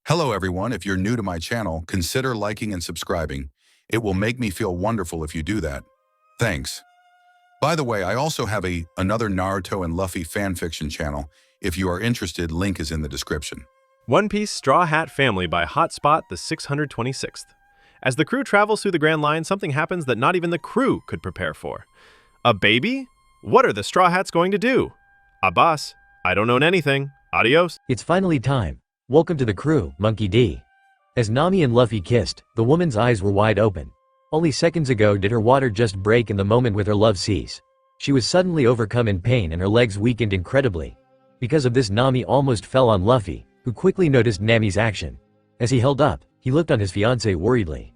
Hello everyone, if you're new to my channel, consider liking and subscribing. It will make me feel wonderful if you do that. Thanks. By the way, I also have another Naruto and Luffy fanfiction channel. If you are interested, link is in the description. One Piece Straw Hat Family by Hotspot the 626th. As the crew travels through the Grand Line, something happens that not even the crew could prepare for. A baby? What are the Straw Hats going to do? Abbas, I don't own anything. Adios. It's finally time. Welcome to the crew, Monkey D. As Nami and Luffy kissed, the woman's eyes were wide open. Only seconds ago did her water just break in the moment with her love cease. She was suddenly overcome in pain and her legs weakened incredibly. Because of this, Nami almost fell on Luffy, who quickly noticed Nami's action. As he held up, he looked on his fiancée worriedly.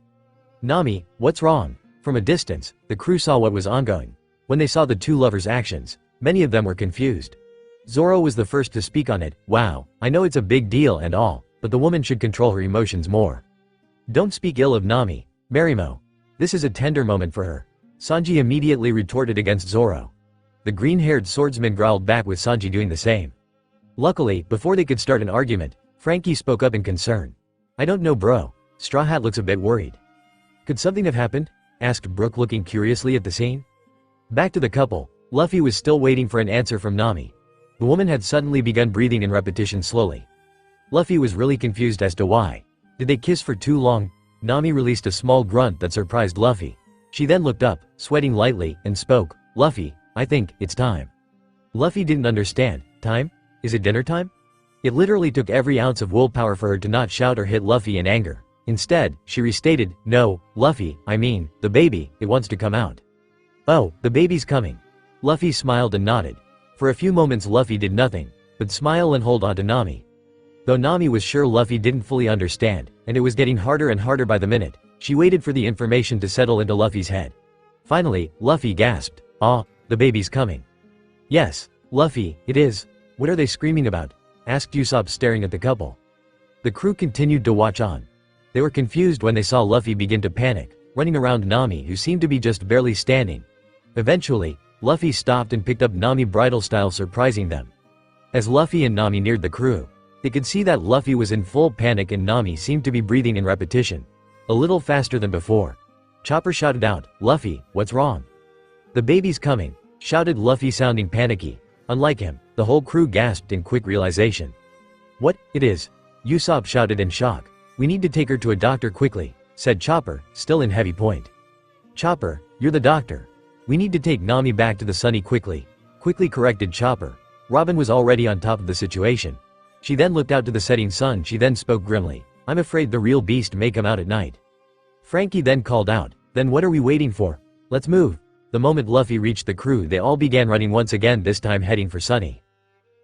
"Nami, what's wrong?" From a distance, the crew saw what was ongoing. When they saw the two lovers' actions, many of them were confused. Zoro was the first to speak on it. "Wow, I know it's a big deal and all, but the woman should control her emotions more. Don't speak ill of Nami, Marimo. This is a tender moment for her." Sanji immediately retorted against Zoro. The green-haired swordsman growled back with Sanji doing the same. Luckily, before they could start an argument, Frankie spoke up in concern. "I don't know, bro. Straw Hat looks a bit worried." "Could something have happened?" asked Brook, looking curiously at the scene. Back to the couple, Luffy was still waiting for an answer from Nami. The woman had suddenly begun breathing in repetition slowly. Luffy was really confused as to why. Did they kiss for too long? Nami released a small grunt that surprised Luffy. She then looked up, sweating lightly, and spoke. "Luffy, I think it's time." Luffy didn't understand. Time? Is it dinner time? It literally took every ounce of willpower for her to not shout or hit Luffy in anger. Instead, she restated, "No, Luffy, I mean, the baby, it wants to come out." "Oh, the baby's coming." Luffy smiled and nodded. For a few moments Luffy did nothing but smile and hold on to Nami. Though Nami was sure Luffy didn't fully understand, and it was getting harder and harder by the minute, she waited for the information to settle into Luffy's head. Finally, Luffy gasped, "Ah, the baby's coming." "Yes, Luffy, it is." "What are they screaming about?" asked Usopp, staring at the couple. The crew continued to watch on. They were confused when they saw Luffy begin to panic, running around Nami, who seemed to be just barely standing. Eventually, Luffy stopped and picked up Nami bridal style, surprising them. As Luffy and Nami neared the crew, they could see that Luffy was in full panic and Nami seemed to be breathing in repetition, a little faster than before. Chopper shouted out, "Luffy, what's wrong?" "The baby's coming," shouted Luffy, sounding panicky. Unlike him, the whole crew gasped in quick realization. "What? It is?" Usopp shouted in shock. "We need to take her to a doctor quickly," said Chopper, still in heavy point. "Chopper, you're the doctor. We need to take Nami back to the Sunny quickly," quickly corrected Chopper. Robin was already on top of the situation. She then looked out to the setting sun. She then spoke grimly, "I'm afraid the real beast may come out at night." Frankie then called out, "Then what are we waiting for? Let's move." The moment Luffy reached the crew, they all began running once again, this time heading for Sunny.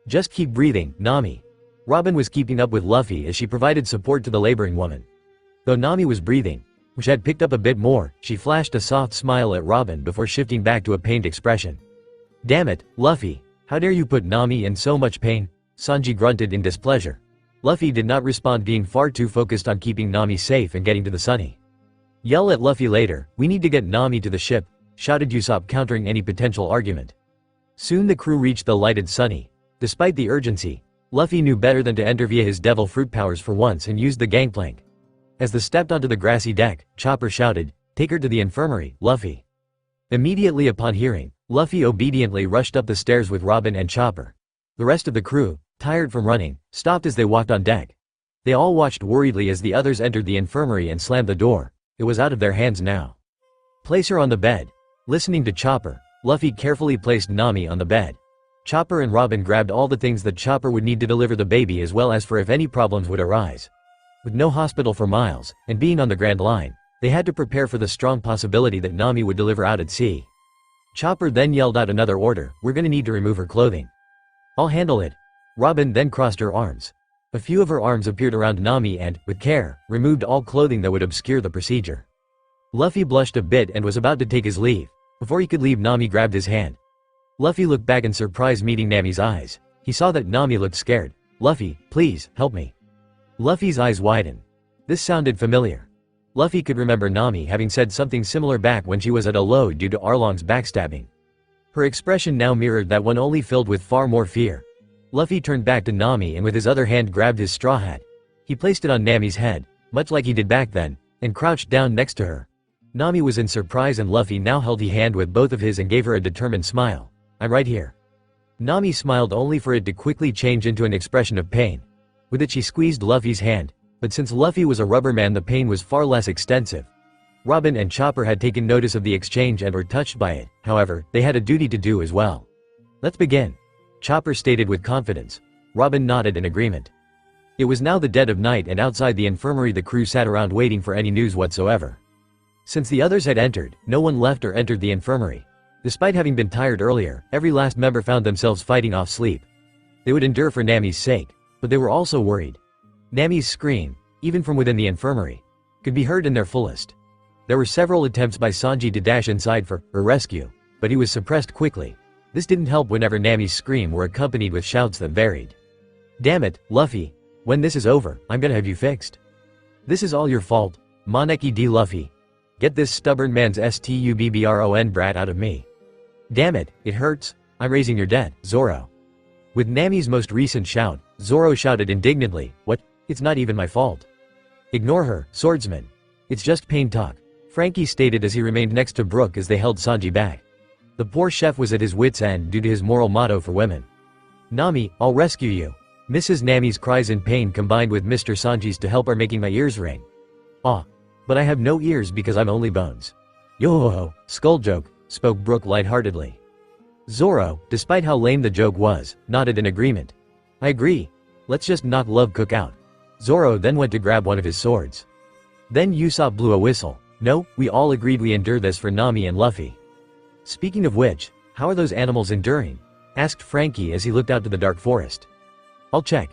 "Just keep breathing, Nami." Robin was keeping up with Luffy as she provided support to the laboring woman. Though Nami was breathing, which had picked up a bit more, she flashed a soft smile at Robin before shifting back to a pained expression. "Damn it, Luffy, how dare you put Nami in so much pain?" Sanji grunted in displeasure. Luffy did not respond, being far too focused on keeping Nami safe and getting to the Sunny. "Yell at Luffy later, we need to get Nami to the ship," shouted Usopp, countering any potential argument. Soon the crew reached the lighted Sunny. Despite the urgency, Luffy knew better than to enter via his devil fruit powers for once and used the gangplank. As they stepped onto the grassy deck, Chopper shouted, "Take her to the infirmary, Luffy." Immediately upon hearing, Luffy obediently rushed up the stairs with Robin and Chopper. The rest of the crew, tired from running, stopped as they walked on deck. They all watched worriedly as the others entered the infirmary and slammed the door. It was out of their hands now. "Place her on the bed." Listening to Chopper, Luffy carefully placed Nami on the bed. Chopper and Robin grabbed all the things that Chopper would need to deliver the baby, as well as for if any problems would arise. With no hospital for miles, and being on the Grand Line, they had to prepare for the strong possibility that Nami would deliver out at sea. Chopper then yelled out another order, "We're gonna need to remove her clothing." "I'll handle it." Robin then crossed her arms. A few of her arms appeared around Nami and, with care, removed all clothing that would obscure the procedure. Luffy blushed a bit and was about to take his leave. Before he could leave, Nami grabbed his hand. Luffy looked back in surprise, meeting Nami's eyes. He saw that Nami looked scared. "Luffy, please, help me." Luffy's eyes widened. This sounded familiar. Luffy could remember Nami having said something similar back when she was at a low due to Arlong's backstabbing. Her expression now mirrored that one, only filled with far more fear. Luffy turned back to Nami and with his other hand grabbed his straw hat. He placed it on Nami's head, much like he did back then, and crouched down next to her. Nami was in surprise and Luffy now held his hand with both of his and gave her a determined smile. "I'm right here." Nami smiled only for it to quickly change into an expression of pain. With it she squeezed Luffy's hand, but since Luffy was a rubber man the pain was far less extensive. Robin and Chopper had taken notice of the exchange and were touched by it, however, they had a duty to do as well. "Let's begin," Chopper stated with confidence. Robin nodded in agreement. It was now the dead of night and outside the infirmary the crew sat around waiting for any news whatsoever. Since the others had entered, no one left or entered the infirmary. Despite having been tired earlier, every last member found themselves fighting off sleep. They would endure for Nami's sake, but they were also worried. Nami's scream, even from within the infirmary, could be heard in their fullest. There were several attempts by Sanji to dash inside for her rescue, but he was suppressed quickly. This didn't help whenever Nami's scream were accompanied with shouts that varied. "Damn it, Luffy. When this is over, I'm gonna have you fixed. This is all your fault, Moneki D. Luffy. Get this stubborn man's stubbron brat out of me. Damn it, it hurts. I'm raising your debt, Zoro." With Nami's most recent shout, Zoro shouted indignantly, "What? It's not even my fault." "Ignore her, swordsman. It's just pain talk," Frankie stated as he remained next to Brook as they held Sanji back. The poor chef was at his wit's end due to his moral motto for women. "Nami, I'll rescue you." Mrs. Nami's cries in pain combined with Mr. Sanji's "to help" are making my ears ring. "Ah, but I have no ears because I'm only bones." "Yo-ho-ho, skull joke," spoke Brook lightheartedly. Zoro, despite how lame the joke was, nodded in agreement. "I agree. Let's just knock Love Cook out." Zoro then went to grab one of his swords. Then Usopp blew a whistle. "No, we all agreed we endure this for Nami and Luffy." "Speaking of which, how are those animals enduring?" asked Frankie as he looked out to the dark forest. "I'll check."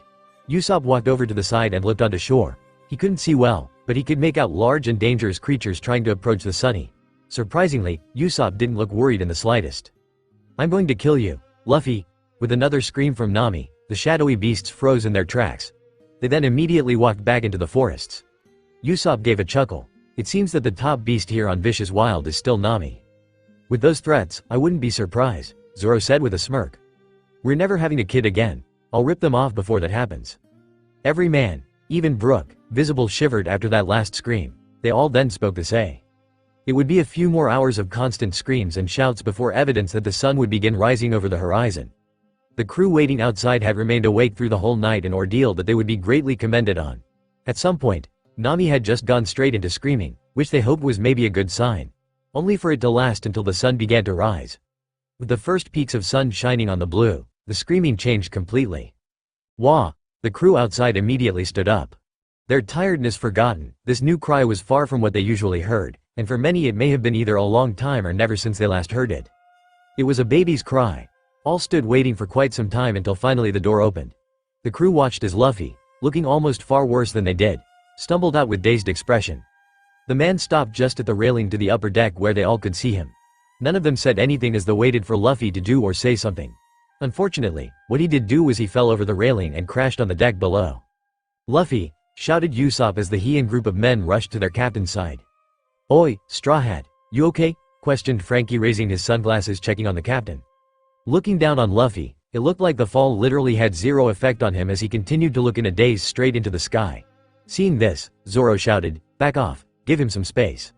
Usopp walked over to the side and looked onto shore. He couldn't see well, but he could make out large and dangerous creatures trying to approach the Sunny. Surprisingly, Usopp didn't look worried in the slightest. "I'm going to kill you, Luffy." With another scream from Nami, the shadowy beasts froze in their tracks. They then immediately walked back into the forests. Usopp gave a chuckle. It seems that the top beast here on Vicious Wild is still Nami. "With those threats, I wouldn't be surprised," Zoro said with a smirk. "We're never having a kid again. I'll rip them off before that happens." Every man, even Brook, visible shivered after that last scream. They all then spoke to say. It would be a few more hours of constant screams and shouts before evidence that the sun would begin rising over the horizon. The crew waiting outside had remained awake through the whole night, an ordeal that they would be greatly commended on. At some point, Nami had just gone straight into screaming, which they hoped was maybe a good sign. Only for it to last until the sun began to rise. With the first peaks of sun shining on the blue, the screaming changed completely. "Wah!" The crew outside immediately stood up. Their tiredness forgotten, this new cry was far from what they usually heard, and for many it may have been either a long time or never since they last heard it. It was a baby's cry. All stood waiting for quite some time until finally the door opened. The crew watched as Luffy, looking almost far worse than they did, stumbled out with dazed expression. The man stopped just at the railing to the upper deck where they all could see him. None of them said anything as they waited for Luffy to do or say something. Unfortunately, what he did do was he fell over the railing and crashed on the deck below. "Luffy!" shouted Usopp as the Heian group of men rushed to their captain's side. "Oi, Straw Hat, you okay?" questioned Frankie, raising his sunglasses, checking on the captain. Looking down on Luffy, it looked like the fall literally had zero effect on him as he continued to look in a daze straight into the sky. Seeing this, Zoro shouted, "Back off, give him some space."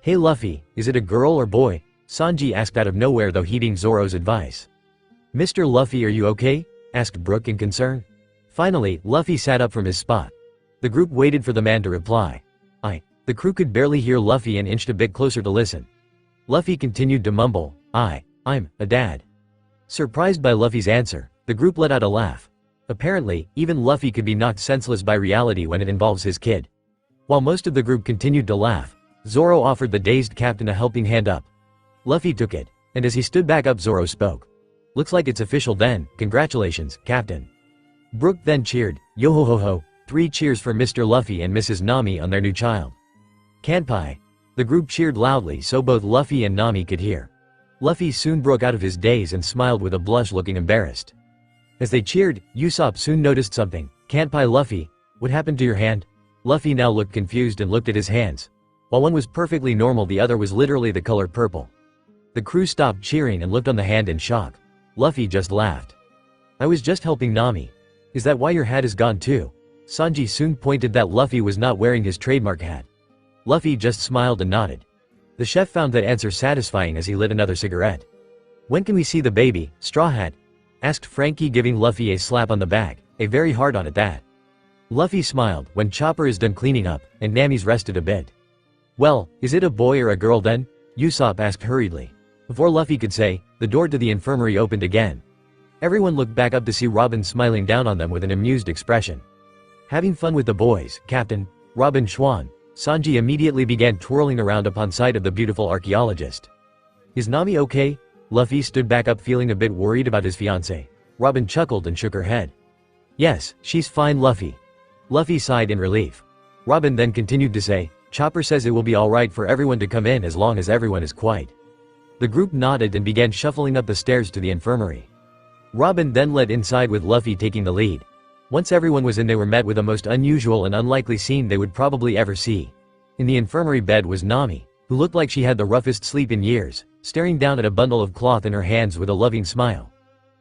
"Hey Luffy, is it a girl or boy?" Sanji asked out of nowhere, though heeding Zoro's advice. "Mr. Luffy, are you okay?" asked Brook in concern. Finally, Luffy sat up from his spot. The group waited for the man to reply. The crew could barely hear Luffy and inched a bit closer to listen. Luffy continued to mumble, I'm a dad." Surprised by Luffy's answer, the group let out a laugh. Apparently, even Luffy could be knocked senseless by reality when it involves his kid. While most of the group continued to laugh, Zoro offered the dazed captain a helping hand up. Luffy took it, and as he stood back up Zoro spoke. "Looks like it's official then, congratulations, Captain." Brook then cheered, "Yo-ho-ho-ho, 3 cheers for Mr. Luffy and Mrs. Nami on their new child." "Kanpai." The group cheered loudly so both Luffy and Nami could hear. Luffy soon broke out of his daze and smiled with a blush, looking embarrassed. As they cheered, Usopp soon noticed something. "Kanpai Luffy, what happened to your hand?" Luffy now looked confused and looked at his hands. While one was perfectly normal, the other was literally the color purple. The crew stopped cheering and looked on the hand in shock. Luffy just laughed. "I was just helping Nami. Is that why your hat is gone too?" Sanji soon pointed that Luffy was not wearing his trademark hat. Luffy just smiled and nodded. The chef found that answer satisfying as he lit another cigarette. "When can we see the baby, Straw Hat?" asked Frankie, giving Luffy a slap on the back, a very hard one at that. Luffy smiled. "When Chopper is done cleaning up, and Nami's rested a bit." "Well, is it a boy or a girl then?" Usopp asked hurriedly. Before Luffy could say, the door to the infirmary opened again. Everyone looked back up to see Robin smiling down on them with an amused expression. "Having fun with the boys, Captain." Robin Schwan. Sanji immediately began twirling around upon sight of the beautiful archaeologist. "Is Nami okay?" Luffy stood back up feeling a bit worried about his fiancée. Robin chuckled and shook her head. "Yes, she's fine, Luffy." Luffy sighed in relief. Robin then continued to say, "Chopper says it will be alright for everyone to come in as long as everyone is quiet." The group nodded and began shuffling up the stairs to the infirmary. Robin then led inside with Luffy taking the lead. Once everyone was in, they were met with a most unusual and unlikely scene they would probably ever see. In the infirmary bed was Nami, who looked like she had the roughest sleep in years, staring down at a bundle of cloth in her hands with a loving smile.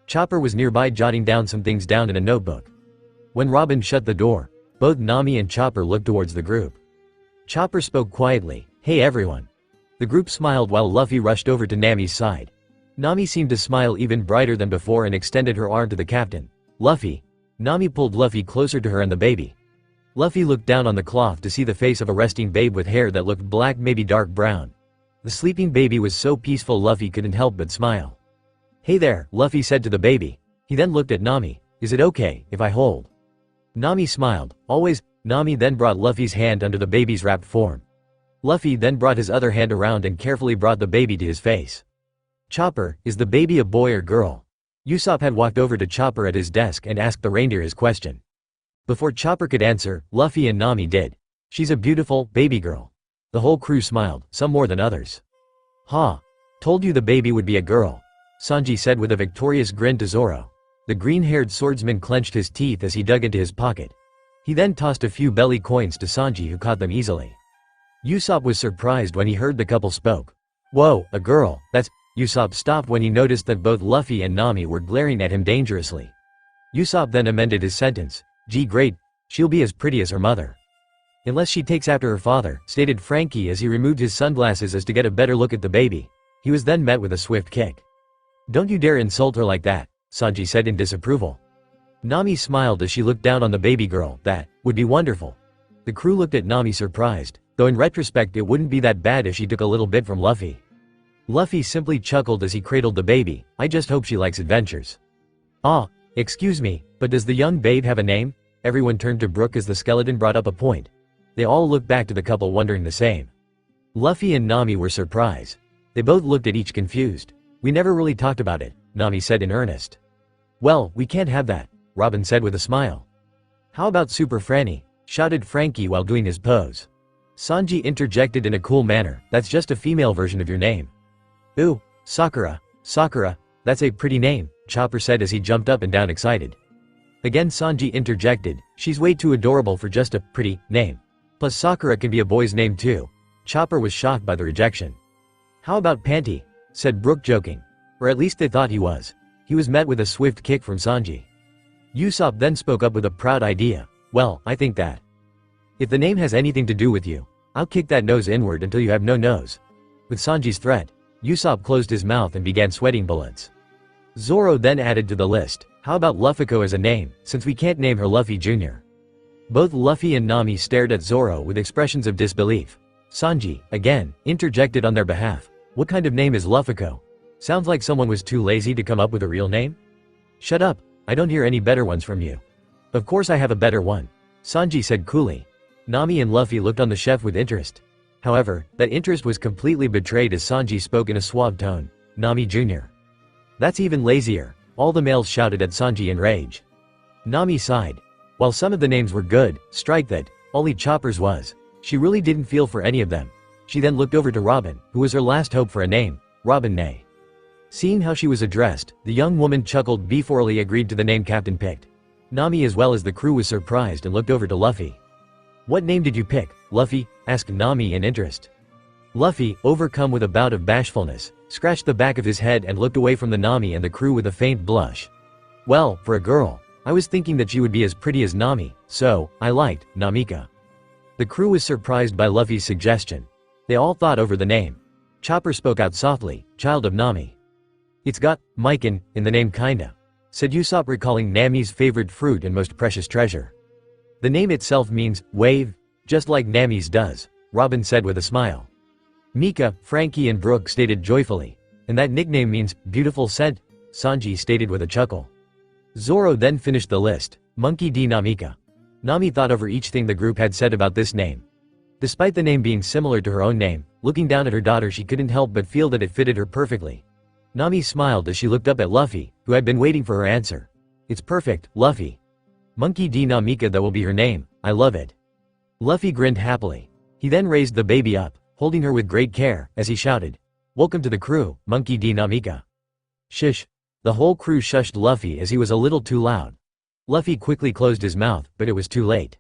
Chopper was nearby jotting down some things down in a notebook. When Robin shut the door, both Nami and Chopper looked towards the group. Chopper spoke quietly, "Hey everyone." The group smiled while Luffy rushed over to Nami's side. Nami seemed to smile even brighter than before and extended her arm to the captain. "Luffy." Nami pulled Luffy closer to her and the baby. Luffy looked down on the cloth to see the face of a resting babe with hair that looked black, maybe dark brown. The sleeping baby was so peaceful Luffy couldn't help but smile. "Hey there," Luffy said to the baby. He then looked at Nami. "Is it okay if I hold?" Nami smiled. "Always." Nami then brought Luffy's hand under the baby's wrapped form. Luffy then brought his other hand around and carefully brought the baby to his face. "Chopper, is the baby a boy or girl?" Usopp had walked over to Chopper at his desk and asked the reindeer his question. Before Chopper could answer, Luffy and Nami did. "She's a beautiful baby girl." The whole crew smiled, some more than others. "Ha! Told you the baby would be a girl," Sanji said with a victorious grin to Zoro. The green-haired swordsman clenched his teeth as he dug into his pocket. He then tossed a few belly coins to Sanji, who caught them easily. Usopp was surprised when he heard the couple spoke. "Whoa, a girl, that's—" Usopp stopped when he noticed that both Luffy and Nami were glaring at him dangerously. Usopp then amended his sentence. "Gee, great, she'll be as pretty as her mother." "Unless she takes after her father," stated Frankie as he removed his sunglasses as to get a better look at the baby. He was then met with a swift kick. "Don't you dare insult her like that," Sanji said in disapproval. Nami smiled as she looked down on the baby girl. "That would be wonderful." The crew looked at Nami surprised, though in retrospect it wouldn't be that bad if she took a little bit from Luffy. Luffy simply chuckled as he cradled the baby. "I just hope she likes adventures." "Ah, excuse me, but does the young babe have a name?" Everyone turned to Brook as the skeleton brought up a point. They all looked back to the couple wondering the same. Luffy and Nami were surprised. They both looked at each confused. "We never really talked about it," Nami said in earnest. "Well, we can't have that," Robin said with a smile. "How about Super Franny?" shouted Frankie while doing his pose. Sanji interjected in a cool manner. "That's just a female version of your name." "Ooh, Sakura. Sakura, that's a pretty name," Chopper said as he jumped up and down excited. Again Sanji interjected. "She's way too adorable for just a pretty name. Plus Sakura can be a boy's name too." Chopper was shocked by the rejection. "How about Panty?" said Brook joking. Or at least they thought he was. He was met with a swift kick from Sanji. Usopp then spoke up with a proud idea. "Well, I think that if the name has anything to do with you, I'll kick that nose inward until you have no nose." With Sanji's threat, Usopp closed his mouth and began sweating bullets. Zoro then added to the list. "How about Luffiko as a name, since we can't name her Luffy Jr.? Both Luffy and Nami stared at Zoro with expressions of disbelief. Sanji, again, interjected on their behalf. "What kind of name is Luffiko? Sounds like someone was too lazy to come up with a real name." "Shut up, I don't hear any better ones from you." "Of course I have a better one," Sanji said coolly. Nami and Luffy looked on the chef with interest. However, that interest was completely betrayed as Sanji spoke in a suave tone. "Nami Jr. That's even lazier," all the males shouted at Sanji in rage. Nami sighed. While some of the names were good, strike that, only Chopper's was. She really didn't feel for any of them. She then looked over to Robin, who was her last hope for a name. Robin Nay. Seeing how she was addressed, the young woman chuckled beforely agreed to the name Captain picked. Nami as well as the crew was surprised and looked over to Luffy. "What name did you pick, Luffy?" asked Nami in interest. Luffy, overcome with a bout of bashfulness, scratched the back of his head and looked away from the Nami and the crew with a faint blush. "Well, for a girl, I was thinking that she would be as pretty as Nami, so I liked Namika. The crew was surprised by Luffy's suggestion. They all thought over the name. Chopper spoke out softly, child of Nami. It's got Mikan in the name kinda, said Usopp, recalling Nami's favorite fruit and most precious treasure. The name itself means wave, just like Nami's does, Robin said with a smile. Mika, Frankie and Brooke stated joyfully, and that nickname means beautiful scent, Sanji stated with a chuckle. Zoro then finished the list, Monkey D. Namika. Nami thought over each thing the group had said about this name. Despite the name being similar to her own name, looking down at her daughter she couldn't help but feel that it fitted her perfectly. Nami smiled as she looked up at Luffy, who had been waiting for her answer. It's perfect, Luffy. Monkey D. Namika, that will be her name, I love it. Luffy grinned happily. He then raised the baby up, holding her with great care, as he shouted, welcome to the crew, Monkey D. Namika. Shush. The whole crew shushed Luffy as he was a little too loud. Luffy quickly closed his mouth, but it was too late.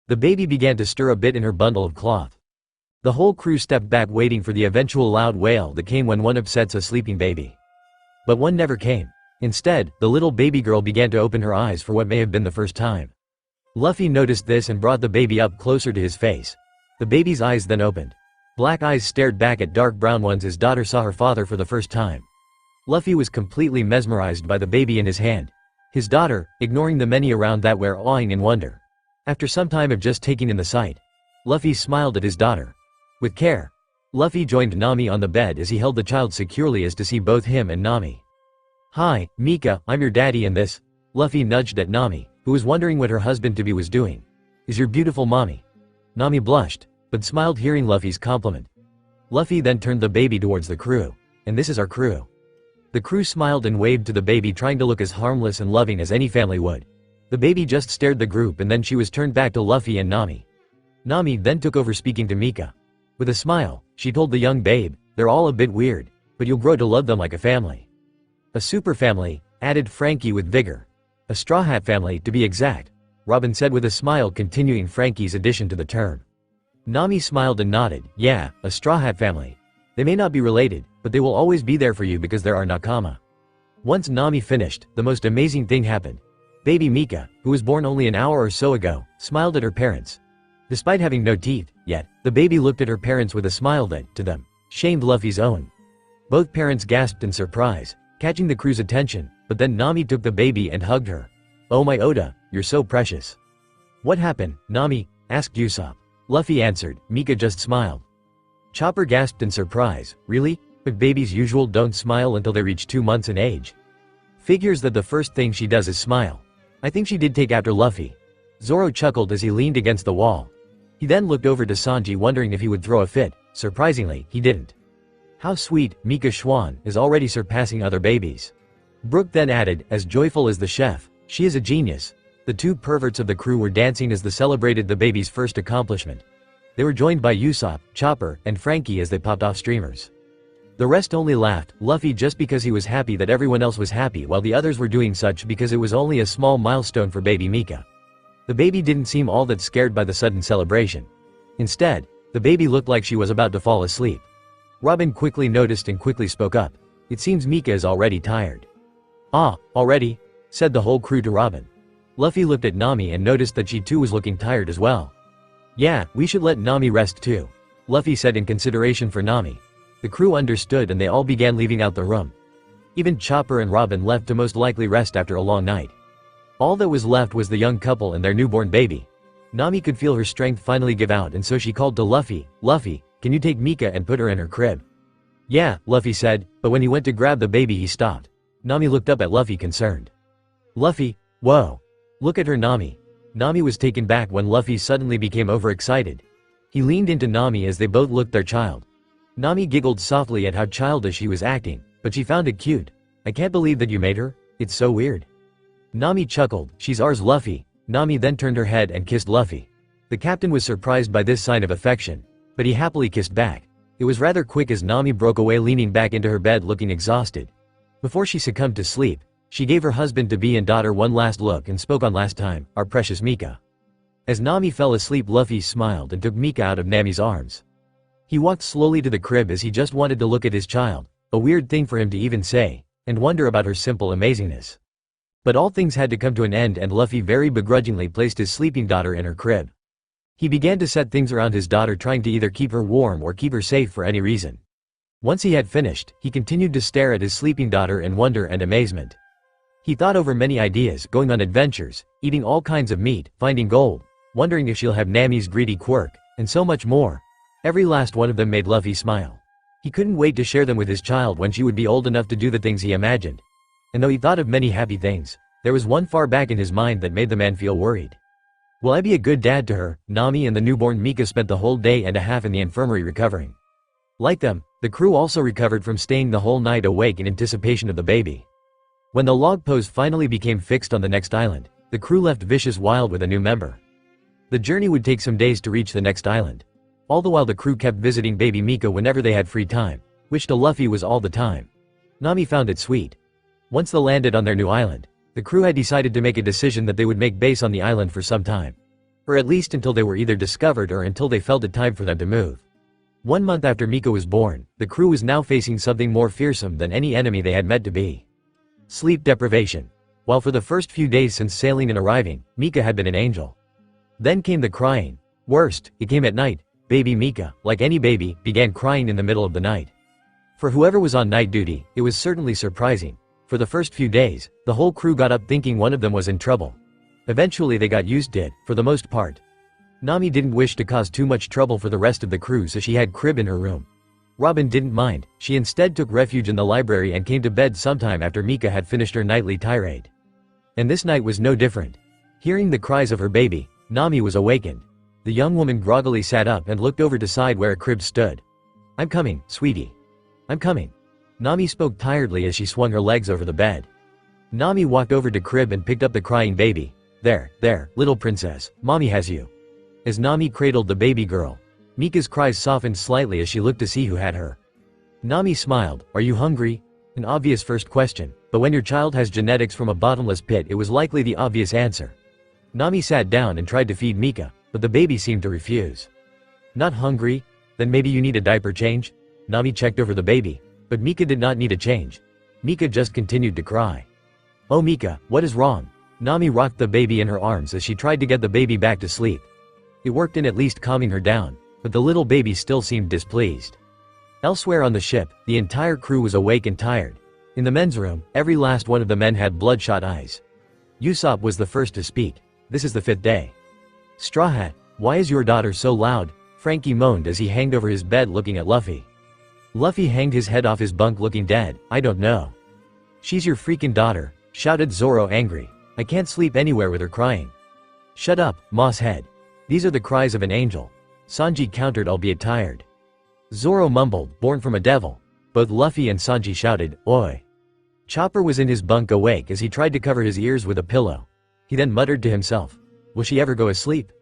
The baby began to stir a bit in her bundle of cloth. The whole crew stepped back, waiting for the eventual loud wail that came when one upsets a sleeping baby. But one never came. Instead, the little baby girl began to open her eyes for what may have been the first time. Luffy noticed this and brought the baby up closer to his face. The baby's eyes then opened. Black eyes stared back at dark brown ones as daughter saw her father for the first time. Luffy was completely mesmerized by the baby in his hand. His daughter, ignoring the many around that were awing in wonder. After some time of just taking in the sight, Luffy smiled at his daughter. With care, Luffy joined Nami on the bed as he held the child securely as to see both him and Nami. Hi, Mika, I'm your daddy, and this, Luffy nudged at Nami, who was wondering what her husband-to-be was doing, is your beautiful mommy. Nami blushed, but smiled hearing Luffy's compliment. Luffy then turned the baby towards the crew. And this is our crew. The crew smiled and waved to the baby, trying to look as harmless and loving as any family would. The baby just stared the group and then she was turned back to Luffy and Nami. Nami then took over, speaking to Mika. With a smile, she told the young babe, they're all a bit weird, but you'll grow to love them like a family. A super family, added Frankie with vigor. A Straw Hat family, to be exact, Robin said with a smile, continuing Frankie's addition to the term. Nami smiled and nodded, yeah, a Straw Hat family. They may not be related, but they will always be there for you because they're our nakama. Once Nami finished, the most amazing thing happened. Baby Mika, who was born only an hour or so ago, smiled at her parents. Despite having no teeth, yet, the baby looked at her parents with a smile that, to them, shamed Luffy's own. Both parents gasped in surprise, catching the crew's attention, but then Nami took the baby and hugged her. Oh my Oda, you're so precious. What happened, Nami? Asked Usopp. Luffy answered, Mika just smiled. Chopper gasped in surprise, really? But babies usually don't smile until they reach 2 months in age. Figures that the first thing she does is smile. I think she did take after Luffy. Zoro chuckled as he leaned against the wall. He then looked over to Sanji, wondering if he would throw a fit. Surprisingly, he didn't. How sweet, Mika Schwan is already surpassing other babies. Brooke then added, as joyful as the chef, she is a genius. The two perverts of the crew were dancing as they celebrated the baby's first accomplishment. They were joined by Usopp, Chopper, and Frankie as they popped off streamers. The rest only laughed, Luffy just because he was happy that everyone else was happy, while the others were doing such because it was only a small milestone for baby Mika. The baby didn't seem all that scared by the sudden celebration. Instead, the baby looked like she was about to fall asleep. Robin quickly noticed and quickly spoke up. It seems Mika is already tired. Ah, already? Said the whole crew to Robin. Luffy looked at Nami and noticed that she too was looking tired as well. Yeah, we should let Nami rest too, Luffy said in consideration for Nami. The crew understood and they all began leaving out the room. Even Chopper and Robin left to most likely rest after a long night. All that was left was the young couple and their newborn baby. Nami could feel her strength finally give out, and so she called to Luffy, Luffy, can you take Mika and put her in her crib? Yeah, Luffy said, but when he went to grab the baby he stopped. Nami looked up at Luffy concerned. Luffy, whoa. Look at her, Nami. Nami was taken back when Luffy suddenly became overexcited. He leaned into Nami as they both looked their child. Nami giggled softly at how childish he was acting, but she found it cute. I can't believe that you made her, it's so weird. Nami chuckled, she's ours, Luffy. Nami then turned her head and kissed Luffy. The captain was surprised by this sign of affection, but he happily kissed back. It was rather quick as Nami broke away, leaning back into her bed looking exhausted. Before she succumbed to sleep, she gave her husband-to-be and daughter one last look and spoke on last time, our precious Mika. As Nami fell asleep, Luffy smiled and took Mika out of Nami's arms. He walked slowly to the crib as he just wanted to look at his child, a weird thing for him to even say, and wonder about her simple amazingness. But all things had to come to an end and Luffy very begrudgingly placed his sleeping daughter in her crib. He began to set things around his daughter, trying to either keep her warm or keep her safe for any reason. Once he had finished, he continued to stare at his sleeping daughter in wonder and amazement. He thought over many ideas, going on adventures, eating all kinds of meat, finding gold, wondering if she'll have Nami's greedy quirk, and so much more. Every last one of them made Luffy smile. He couldn't wait to share them with his child when she would be old enough to do the things he imagined. And though he thought of many happy things, there was one far back in his mind that made the man feel worried. Will I be a good dad to her? Nami and the newborn Mika spent the whole day and a half in the infirmary recovering. Like them, the crew also recovered from staying the whole night awake in anticipation of the baby. When the log post finally became fixed on the next island, the crew left Vicious Wild with a new member. The journey would take some days to reach the next island. All the while the crew kept visiting baby Mika whenever they had free time, which to Luffy was all the time. Nami found it sweet. Once they landed on their new island, the crew had decided to make a decision that they would make base on the island for some time. Or at least until they were either discovered or until they felt it time for them to move. 1 month after Mika was born, the crew was now facing something more fearsome than any enemy they had met to be. Sleep deprivation. While for the first few days since sailing and arriving, Mika had been an angel. Then came the crying. Worst, it came at night. Baby Mika, like any baby, began crying in the middle of the night. For whoever was on night duty, it was certainly surprising. For the first few days, the whole crew got up thinking one of them was in trouble. Eventually they got used to it, for the most part. Nami didn't wish to cause too much trouble for the rest of the crew, so she had crib in her room. Robin didn't mind, she instead took refuge in the library and came to bed sometime after Mika had finished her nightly tirade. And this night was no different. Hearing the cries of her baby, Nami was awakened. The young woman groggily sat up and looked over to side where a crib stood. "I'm coming, sweetie. I'm coming." Nami spoke tiredly as she swung her legs over the bed. Nami walked over to crib and picked up the crying baby. There, little princess, mommy has you." As Nami cradled the baby girl, Mika's cries softened slightly as she looked to see who had her. Nami smiled. "Are you hungry?" An obvious first question, but when your child has genetics from a bottomless pit, it was likely the obvious answer. Nami sat down and tried to feed Mika, but the baby seemed to refuse. "Not hungry? Then maybe you need a diaper change?" Nami checked over the baby, but Mika did not need a change. Mika just continued to cry. "Oh Mika, what is wrong?" Nami rocked the baby in her arms as she tried to get the baby back to sleep. It worked in at least calming her down, but the little baby still seemed displeased. Elsewhere on the ship, the entire crew was awake and tired. In the men's room, every last one of the men had bloodshot eyes. Usopp was the first to speak. "This is the 5th day." "Straw Hat, why is your daughter so loud?" Frankie moaned as he hanged over his bed looking at Luffy. Luffy hanged his head off his bunk looking dead. "I don't know." "She's your freaking daughter," shouted Zoro angry. "I can't sleep anywhere with her crying." "Shut up, Moss Head. These are the cries of an angel," Sanji countered, albeit tired. Zoro mumbled, "Born from a devil." Both Luffy and Sanji shouted, "Oi." Chopper was in his bunk awake as he tried to cover his ears with a pillow. He then muttered to himself, "Will she ever go asleep?"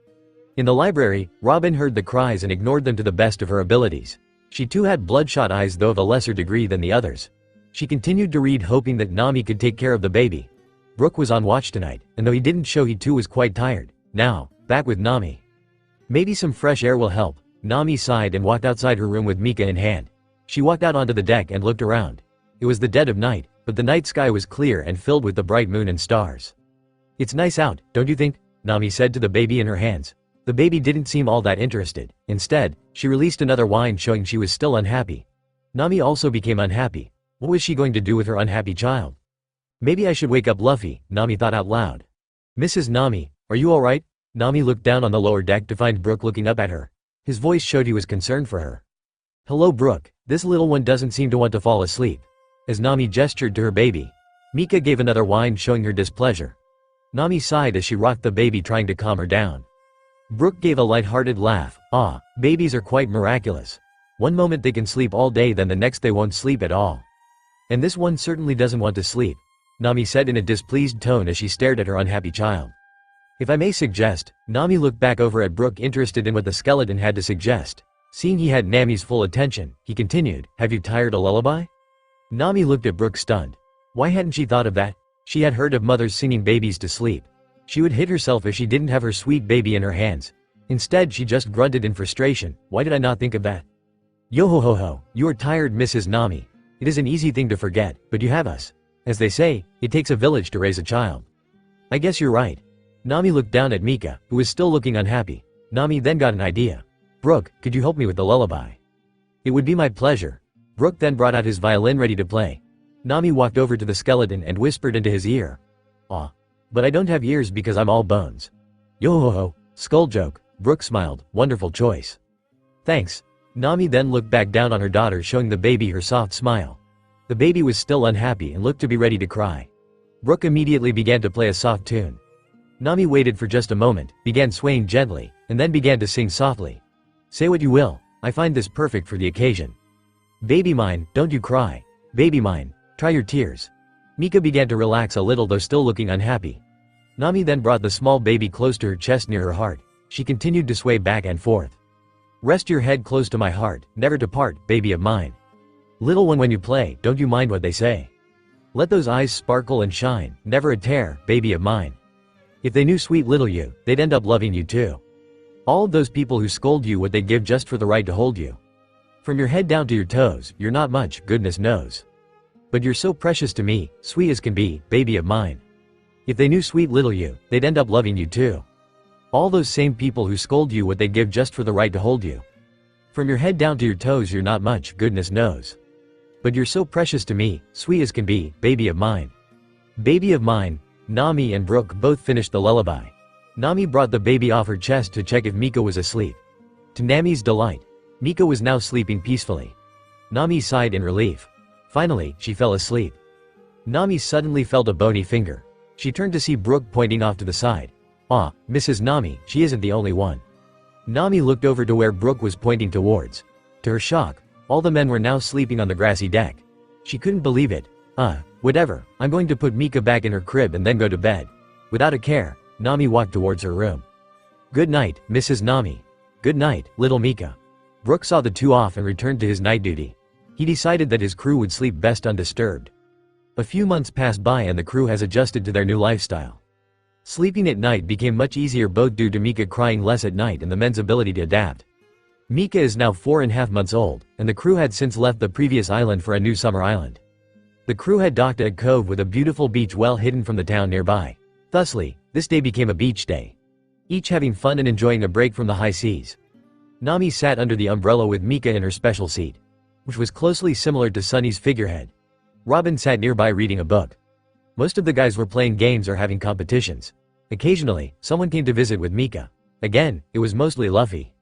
In the library, Robin heard the cries and ignored them to the best of her abilities. She too had bloodshot eyes, though of a lesser degree than the others. She continued to read, hoping that Nami could take care of the baby. Brook was on watch tonight, and though he didn't show, he too was quite tired. Now, back with Nami. "Maybe some fresh air will help." Nami sighed and walked outside her room with Mika in hand. She walked out onto the deck and looked around. It was the dead of night, but the night sky was clear and filled with the bright moon and stars. "It's nice out, don't you think?" Nami said to the baby in her hands. The baby didn't seem all that interested. Instead, she released another whine showing she was still unhappy. Nami also became unhappy. What was she going to do with her unhappy child? "Maybe I should wake up Luffy," Nami thought out loud. "Mrs. Nami, are you alright?" Nami looked down on the lower deck to find Brook looking up at her. His voice showed he was concerned for her. "Hello Brook, this little one doesn't seem to want to fall asleep." As Nami gestured to her baby, Mika gave another whine showing her displeasure. Nami sighed as she rocked the baby, trying to calm her down. Brook gave a light-hearted laugh. "Ah, babies are quite miraculous. One moment they can sleep all day, then the next they won't sleep at all. And this one certainly doesn't want to sleep," Nami said in a displeased tone as she stared at her unhappy child. "If I may suggest," Nami looked back over at Brook, interested in what the skeleton had to suggest. Seeing he had Nami's full attention, he continued, "Have you tired a lullaby?" Nami looked at Brook stunned. Why hadn't she thought of that? She had heard of mothers singing babies to sleep. She would hit herself if she didn't have her sweet baby in her hands. Instead, she just grunted in frustration. "Why did I not think of that?" "Yo ho ho ho, you are tired, Mrs. Nami. It is an easy thing to forget, but you have us." As they say, it takes a village to raise a child. I guess you're right. Nami looked down at Mika, who was still looking unhappy. Nami then got an idea. Brook, could you help me with the lullaby? It would be my pleasure. Brook then brought out his violin ready to play. Nami walked over to the skeleton and whispered into his ear. Aw. But I don't have ears because I'm all bones. Yo-ho-ho, skull joke. Brook smiled, wonderful choice. Thanks. Nami then looked back down on her daughter, showing the baby her soft smile. The baby was still unhappy and looked to be ready to cry. Brook immediately began to play a soft tune. Nami waited for just a moment, began swaying gently, and then began to sing softly. Say what you will, I find this perfect for the occasion. Baby mine, don't you cry. Baby mine, try your tears. Mika began to relax a little, though still looking unhappy. Nami then brought the small baby close to her chest near her heart. She continued to sway back and forth. Rest your head close to my heart, never depart, baby of mine. Little one, when you play, don't you mind what they say. Let those eyes sparkle and shine, never a tear, baby of mine. If they knew sweet little you, they'd end up loving you too. All of those people who scold you what they'd give just for the right to hold you. From your head down to your toes, you're not much, goodness knows. But you're so precious to me, sweet as can be, baby of mine. If they knew sweet little you, they'd end up loving you too. All those same people who scold you what they'd give just for the right to hold you. From your head down to your toes, you're not much, goodness knows. But you're so precious to me, sweet as can be, baby of mine. Baby of mine. Nami and Brook both finished the lullaby. Nami brought the baby off her chest to check if Mika was asleep. To Nami's delight, Mika was now sleeping peacefully. Nami sighed in relief. Finally, she fell asleep. Nami suddenly felt a bony finger. She turned to see Brook pointing off to the side. Ah, Mrs. Nami, she isn't the only one. Nami looked over to where Brook was pointing towards. To her shock, all the men were now sleeping on the grassy deck. She couldn't believe it. Whatever, I'm going to put Mika back in her crib and then go to bed. Without a care, Nami walked towards her room. Good night, Mrs. Nami. Good night, little Mika. Brook saw the two off and returned to his night duty. He decided that his crew would sleep best undisturbed. A few months passed by and the crew has adjusted to their new lifestyle. Sleeping at night became much easier, both due to Mika crying less at night and the men's ability to adapt. Mika is now 4.5 months old, and the crew had since left the previous island for a new summer island. The crew had docked at a cove with a beautiful beach well hidden from the town nearby. Thusly, this day became a beach day. Each having fun and enjoying a break from the high seas. Nami sat under the umbrella with Mika in her special seat, which was closely similar to Sunny's figurehead. Robin sat nearby reading a book. Most of the guys were playing games or having competitions. Occasionally, someone came to visit with Mika. Again, it was mostly Luffy.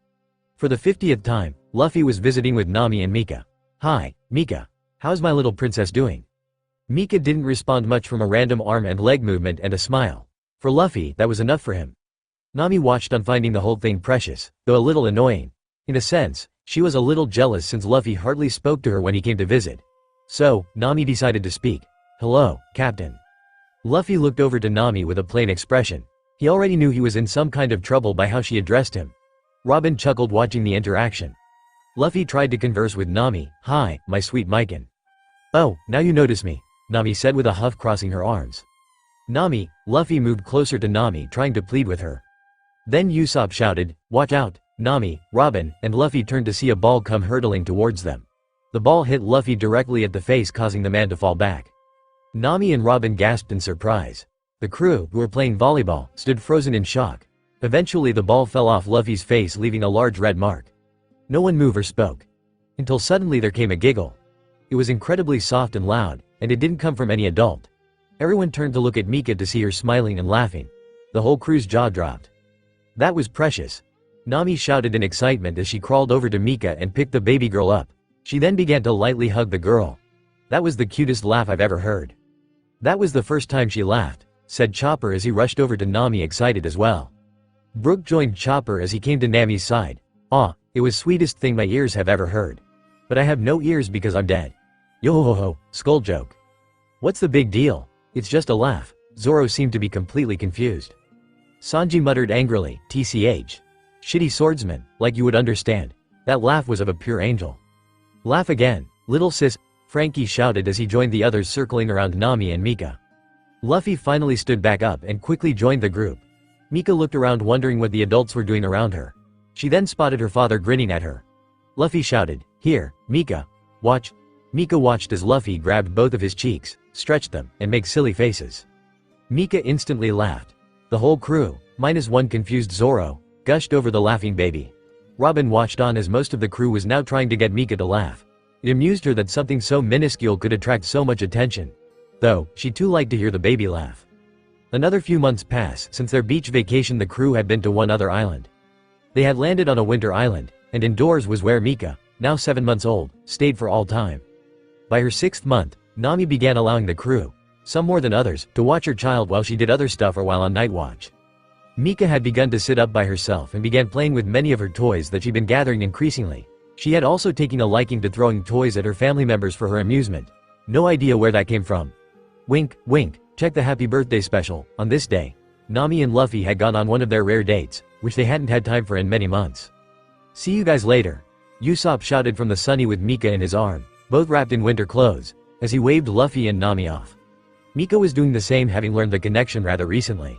For the 50th time, Luffy was visiting with Nami and Mika. Hi, Mika. How's my little princess doing? Mika didn't respond much from a random arm and leg movement and a smile. For Luffy, that was enough for him. Nami watched on, finding the whole thing precious, though a little annoying. In a sense, she was a little jealous since Luffy hardly spoke to her when he came to visit. So, Nami decided to speak. Hello, Captain. Luffy looked over to Nami with a plain expression. He already knew he was in some kind of trouble by how she addressed him. Robin chuckled watching the interaction. Luffy tried to converse with Nami. Hi, my sweet Mikan. Oh, now you notice me, Nami said with a huff, crossing her arms. Nami, Luffy moved closer to Nami, trying to plead with her. Then Usopp shouted, watch out. Nami, Robin, and Luffy turned to see a ball come hurtling towards them. The ball hit Luffy directly at the face, causing the man to fall back. Nami and Robin gasped in surprise. The crew, who were playing volleyball, stood frozen in shock. Eventually the ball fell off Luffy's face, leaving a large red mark. No one moved or spoke. Until suddenly there came a giggle. It was incredibly soft and loud, and it didn't come from any adult. Everyone turned to look at Mika to see her smiling and laughing. The whole crew's jaw dropped. That was precious. Nami shouted in excitement as she crawled over to Mika and picked the baby girl up. She then began to lightly hug the girl. That was the cutest laugh I've ever heard. That was the first time she laughed, said Chopper as he rushed over to Nami, excited as well. Brook joined Chopper as he came to Nami's side. Aw, it was sweetest thing my ears have ever heard. But I have no ears because I'm dead. Yo-ho-ho, skull joke. What's the big deal? It's just a laugh. Zoro seemed to be completely confused. Sanji muttered angrily, TCH. Shitty swordsman, like you would understand. That laugh was of a pure angel. Laugh again, little sis, Frankie shouted as he joined the others circling around Nami and Mika. Luffy finally stood back up and quickly joined the group. Mika looked around, wondering what the adults were doing around her. She then spotted her father grinning at her. Luffy shouted, here, Mika. Watch. Mika watched as Luffy grabbed both of his cheeks, stretched them, and made silly faces. Mika instantly laughed. The whole crew, minus one confused Zoro, gushed over the laughing baby. Robin watched on as most of the crew was now trying to get Mika to laugh. It amused her that something so minuscule could attract so much attention. Though, she too liked to hear the baby laugh. Another few months pass. Since their beach vacation, the crew had been to one other island. They had landed on a winter island, and indoors was where Mika, now 7 months old, stayed for all time. By her 6th month, Nami began allowing the crew, some more than others, to watch her child while she did other stuff or while on night watch. Mika had begun to sit up by herself and began playing with many of her toys that she'd been gathering increasingly. She had also taken a liking to throwing toys at her family members for her amusement. No idea where that came from. Wink, wink, check the happy birthday special. On this day, Nami and Luffy had gone on one of their rare dates, which they hadn't had time for in many months. See you guys later. Usopp shouted from the sunny with Mika in his arm, both wrapped in winter clothes, as he waved Luffy and Nami off. Mika was doing the same, having learned the connection rather recently.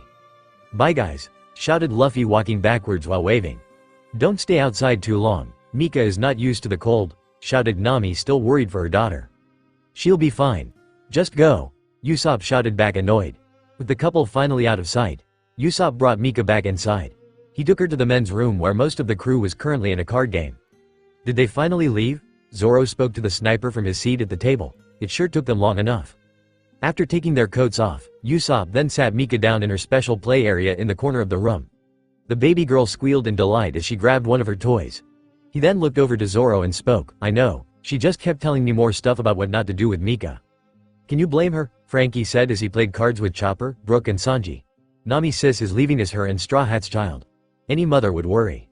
Bye guys, shouted Luffy walking backwards while waving. Don't stay outside too long. Mika is not used to the cold, shouted Nami, still worried for her daughter. She'll be fine. Just go, Usopp shouted back, annoyed. With the couple finally out of sight, Usopp brought Mika back inside. He took her to the men's room where most of the crew was currently in a card game. Did they finally leave? Zoro spoke to the sniper from his seat at the table. It sure took them long enough. After taking their coats off, Usopp then sat Mika down in her special play area in the corner of the room. The baby girl squealed in delight as she grabbed one of her toys. He then looked over to Zoro and spoke. I know, she just kept telling me more stuff about what not to do with Mika. Can you blame her? Frankie said as he played cards with Chopper, Brook and Sanji. Nami sis is leaving as her and Straw Hat's child. Any mother would worry.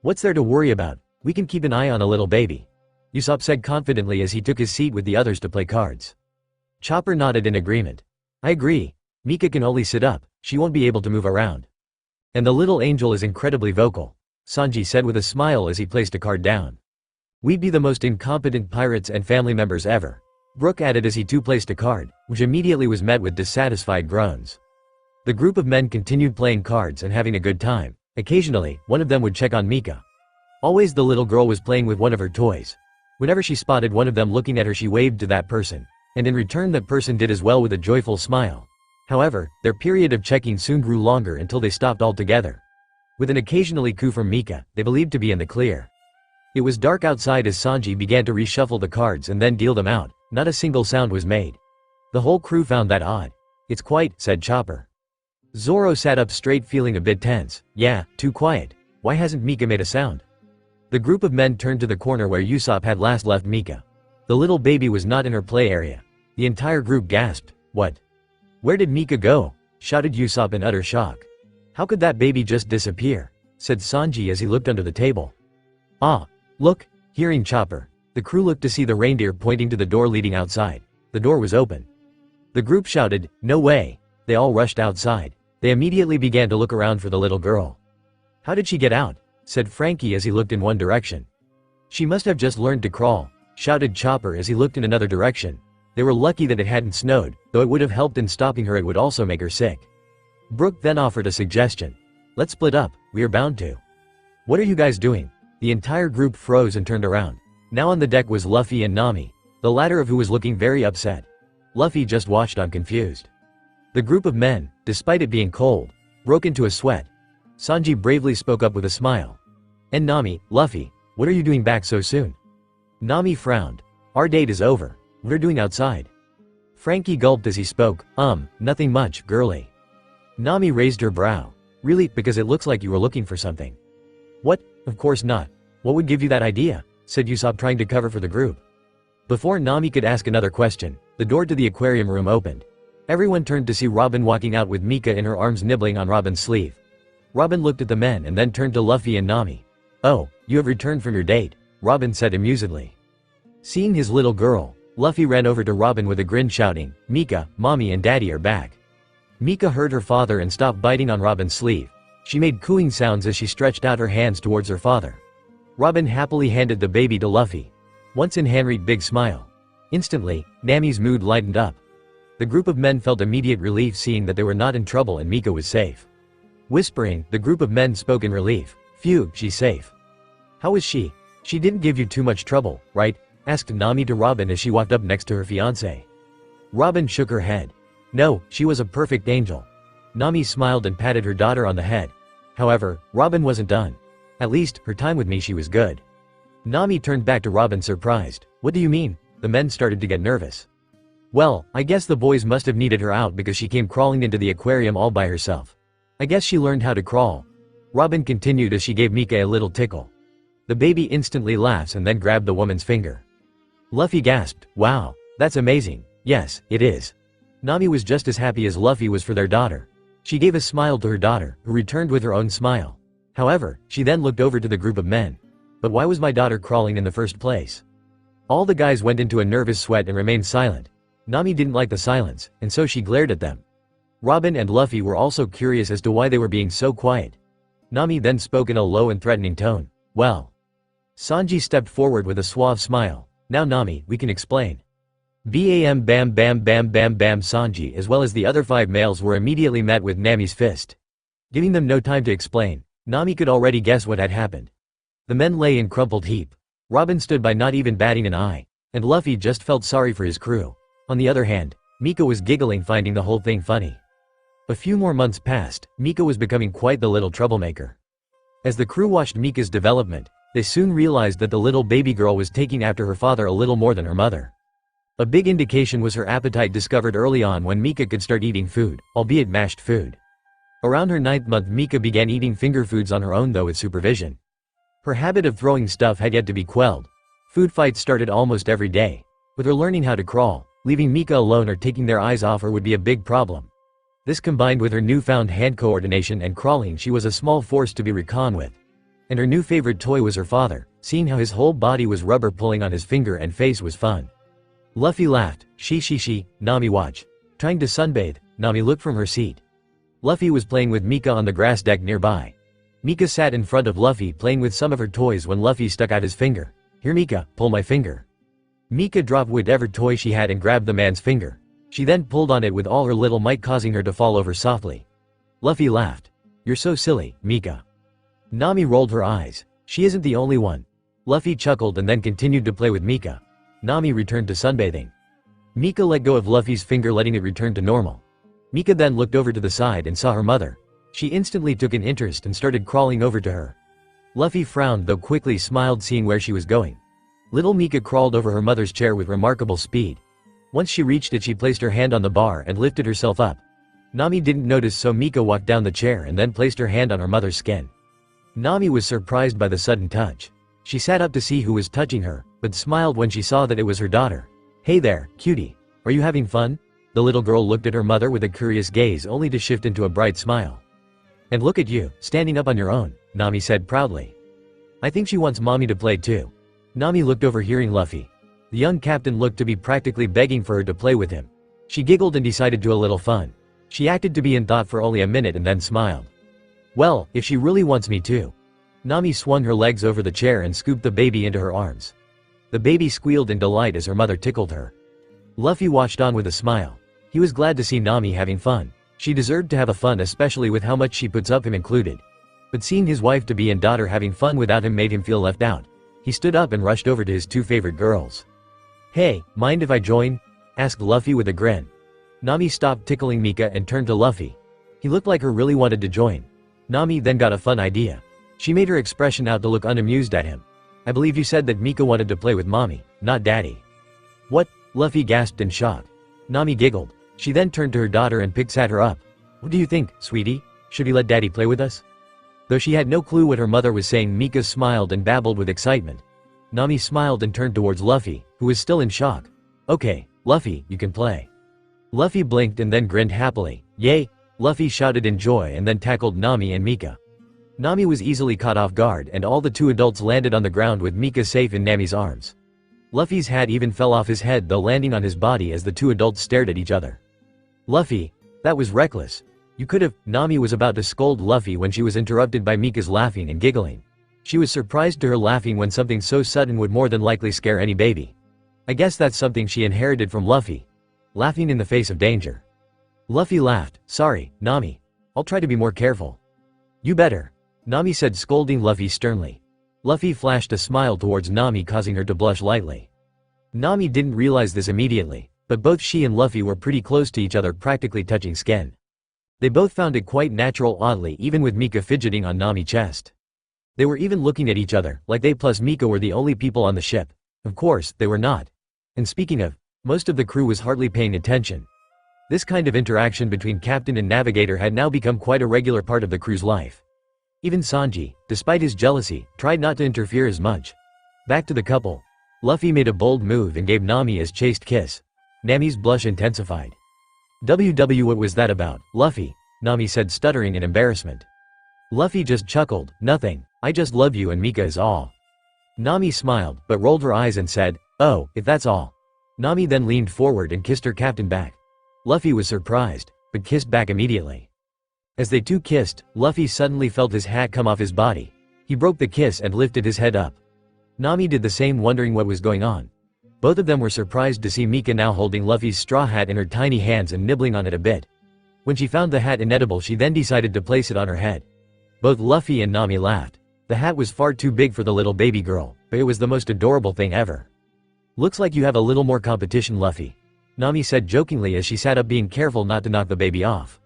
What's there to worry about? We can keep an eye on a little baby, Usopp said confidently as he took his seat with the others to play cards. Chopper nodded in agreement. I agree. Mika can only sit up, she won't be able to move around. And the little angel is incredibly vocal, Sanji said with a smile as he placed a card down. We'd be the most incompetent pirates and family members ever, Brook added as he too placed a card, which immediately was met with dissatisfied groans. The group of men continued playing cards and having a good time. Occasionally, one of them would check on Mika. Always the little girl was playing with one of her toys. Whenever she spotted one of them looking at her, she waved to that person, and in return that person did as well with a joyful smile. However, their period of checking soon grew longer until they stopped altogether. With an occasionally coup from Mika, they believed to be in the clear. It was dark outside as Sanji began to reshuffle the cards and then deal them out. Not a single sound was made. The whole crew found that odd. It's quiet, said Chopper. Zoro sat up straight, feeling a bit tense. Yeah, too quiet. Why hasn't Mika made a sound? The group of men turned to the corner where Usopp had last left Mika. The little baby was not in her play area. The entire group gasped. What? Where did Mika go? Shouted Usopp in utter shock. How could that baby just disappear? Said Sanji as he looked under the table. Ah, look, hearing Chopper. The crew looked to see the reindeer pointing to the door leading outside. The door was open. The group shouted, no way. They all rushed outside. They immediately began to look around for the little girl. How did she get out? Said Frankie as he looked in one direction. She must have just learned to crawl, shouted Chopper as he looked in another direction. They were lucky that it hadn't snowed, though it would have helped in stopping her. It would also make her sick. Brook then offered a suggestion. Let's split up, we are bound to. What are you guys doing? The entire group froze and turned around. Now on the deck was Luffy and Nami, the latter of who was looking very upset. Luffy just watched on, confused. The group of men, despite it being cold, broke into a sweat. Sanji bravely spoke up with a smile. And Nami, Luffy, what are you doing back so soon? Nami frowned. Our date is over. What are you doing outside? Frankie gulped as he spoke. Nothing much, girly. Nami raised her brow. Really, because it looks like you were looking for something. What? Of course not. What would give you that idea? Said Usopp, trying to cover for the group. Before Nami could ask another question, the door to the aquarium room opened. Everyone turned to see Robin walking out with Mika in her arms, nibbling on Robin's sleeve. Robin looked at the men and then turned to Luffy and Nami. Oh, you have returned from your date, Robin said amusedly. Seeing his little girl, Luffy ran over to Robin with a grin, shouting, Mika, Mommy and Daddy are back. Mika heard her father and stopped biting on Robin's sleeve. She made cooing sounds as she stretched out her hands towards her father. Robin happily handed the baby to Luffy. Once in hand, big smile. Instantly, Nami's mood lightened up. The group of men felt immediate relief seeing that they were not in trouble and Mika was safe. Whispering, the group of men spoke in relief. Phew, she's safe. How is she? She didn't give you too much trouble, right? asked Nami to Robin as she walked up next to her fiancé. Robin shook her head. No, she was a perfect angel. Nami smiled and patted her daughter on the head. However, Robin wasn't done. At least, her time with me she was good. Nami turned back to Robin surprised. What do you mean? The men started to get nervous. Well, I guess the boys must have needed her out because she came crawling into the aquarium all by herself. I guess she learned how to crawl. Robin continued as she gave Mika a little tickle. The baby instantly laughs and then grabbed the woman's finger. Luffy gasped, wow, that's amazing. Yes, it is. Nami was just as happy as Luffy was for their daughter. She gave a smile to her daughter, who returned with her own smile. However, she then looked over to the group of men. But why was my daughter crawling in the first place? All the guys went into a nervous sweat and remained silent. Nami didn't like the silence, and so she glared at them. Robin and Luffy were also curious as to why they were being so quiet. Nami then spoke in a low and threatening tone. Well. Sanji stepped forward with a suave smile. Now Nami, we can explain. Bam bam bam bam bam bam. Sanji as well as the other 5 males were immediately met with Nami's fist. Giving them no time to explain, Nami could already guess what had happened. The men lay in crumpled heap. Robin stood by not even batting an eye, and Luffy just felt sorry for his crew. On the other hand, Mika was giggling, finding the whole thing funny. A few more months passed. Mika was becoming quite the little troublemaker. As the crew watched Mika's development, they soon realized that the little baby girl was taking after her father a little more than her mother. A big indication was her appetite, discovered early on when Mika could start eating food, albeit mashed food. Around her 9th month, Mika began eating finger foods on her own, though with supervision. Her habit of throwing stuff had yet to be quelled. Food fights started almost every day. With her learning how to crawl, leaving Mika alone or taking their eyes off her would be a big problem. This combined with her newfound hand coordination and crawling, she was a small force to be reckoned with. And her new favorite toy was her father. Seeing how his whole body was rubber pulling on his finger and face was fun. Luffy laughed. She, Nami watch. Trying to sunbathe, Nami looked from her seat. Luffy was playing with Mika on the grass deck nearby. Mika sat in front of Luffy playing with some of her toys when Luffy stuck out his finger. Here Mika, pull my finger. Mika dropped whatever toy she had and grabbed the man's finger. She then pulled on it with all her little might, causing her to fall over softly. Luffy laughed. You're so silly, Mika. Nami rolled her eyes. She isn't the only one. Luffy chuckled and then continued to play with Mika. Nami returned to sunbathing. Mika let go of Luffy's finger, letting it return to normal. Mika then looked over to the side and saw her mother. She instantly took an interest and started crawling over to her. Luffy frowned, though quickly smiled, seeing where she was going. Little Mika crawled over her mother's chair with remarkable speed. Once she reached it, she placed her hand on the bar and lifted herself up. Nami didn't notice, so Mika walked down the chair and then placed her hand on her mother's skin. Nami was surprised by the sudden touch. She sat up to see who was touching her, but smiled when she saw that it was her daughter. Hey there, cutie. Are you having fun? The little girl looked at her mother with a curious gaze, only to shift into a bright smile. And look at you, standing up on your own, Nami said proudly. I think she wants mommy to play too. Nami looked over, hearing Luffy. The young captain looked to be practically begging for her to play with him. She giggled and decided to a little fun. She acted to be in thought for only a minute and then smiled. Well, if she really wants me to. Nami swung her legs over the chair and scooped the baby into her arms. The baby squealed in delight as her mother tickled her. Luffy watched on with a smile. He was glad to see Nami having fun. She deserved to have a fun, especially with how much she puts up, him included. But seeing his wife to be and daughter having fun without him made him feel left out. He stood up and rushed over to his 2 favorite girls. Hey, mind if I join? Asked Luffy with a grin. Nami stopped tickling Mika and turned to Luffy. He looked like her really wanted to join. Nami then got a fun idea. She made her expression out to look unamused at him. I believe you said that Mika wanted to play with mommy, not daddy. What? Luffy gasped in shock. Nami giggled. She then turned to her daughter and sat her up. What do you think, sweetie? Should we let daddy play with us? Though she had no clue what her mother was saying, Mika smiled and babbled with excitement. Nami smiled and turned towards Luffy, who was still in shock. Okay, Luffy, you can play. Luffy blinked and then grinned happily. Yay! Luffy shouted in joy and then tackled Nami and Mika. Nami was easily caught off guard and all the 2 adults landed on the ground with Mika safe in Nami's arms. Luffy's hat even fell off his head, though landing on his body as the 2 adults stared at each other. Luffy, that was reckless. You could have. Nami was about to scold Luffy when she was interrupted by Mika's laughing and giggling. She was surprised to her laughing when something so sudden would more than likely scare any baby. I guess that's something she inherited from Luffy. Laughing in the face of danger. Luffy laughed. Sorry, Nami. I'll try to be more careful. You better. Nami said, scolding Luffy sternly. Luffy flashed a smile towards Nami, causing her to blush lightly. Nami didn't realize this immediately, but both she and Luffy were pretty close to each other, practically touching skin. They both found it quite natural, oddly, even with Mika fidgeting on Nami's chest. They were even looking at each other, like they plus Mika were the only people on the ship. Of course, they were not. And speaking of, most of the crew was hardly paying attention. This kind of interaction between captain and navigator had now become quite a regular part of the crew's life. Even Sanji, despite his jealousy, tried not to interfere as much. Back to the couple. Luffy made a bold move and gave Nami his chaste kiss. Nami's blush intensified. What was that about, Luffy? Nami said, stuttering in embarrassment. Luffy just chuckled, nothing, I just love you and Mika is all. Nami smiled, but rolled her eyes and said, oh, if that's all. Nami then leaned forward and kissed her captain back. Luffy was surprised, but kissed back immediately. As they two kissed, Luffy suddenly felt his hat come off his body. He broke the kiss and lifted his head up. Nami did the same, wondering what was going on. Both of them were surprised to see Mika now holding Luffy's straw hat in her tiny hands and nibbling on it a bit. When she found the hat inedible, she then decided to place it on her head. Both Luffy and Nami laughed. The hat was far too big for the little baby girl, but it was the most adorable thing ever. Looks like you have a little more competition, Luffy, Nami said jokingly as she sat up, being careful not to knock the baby off.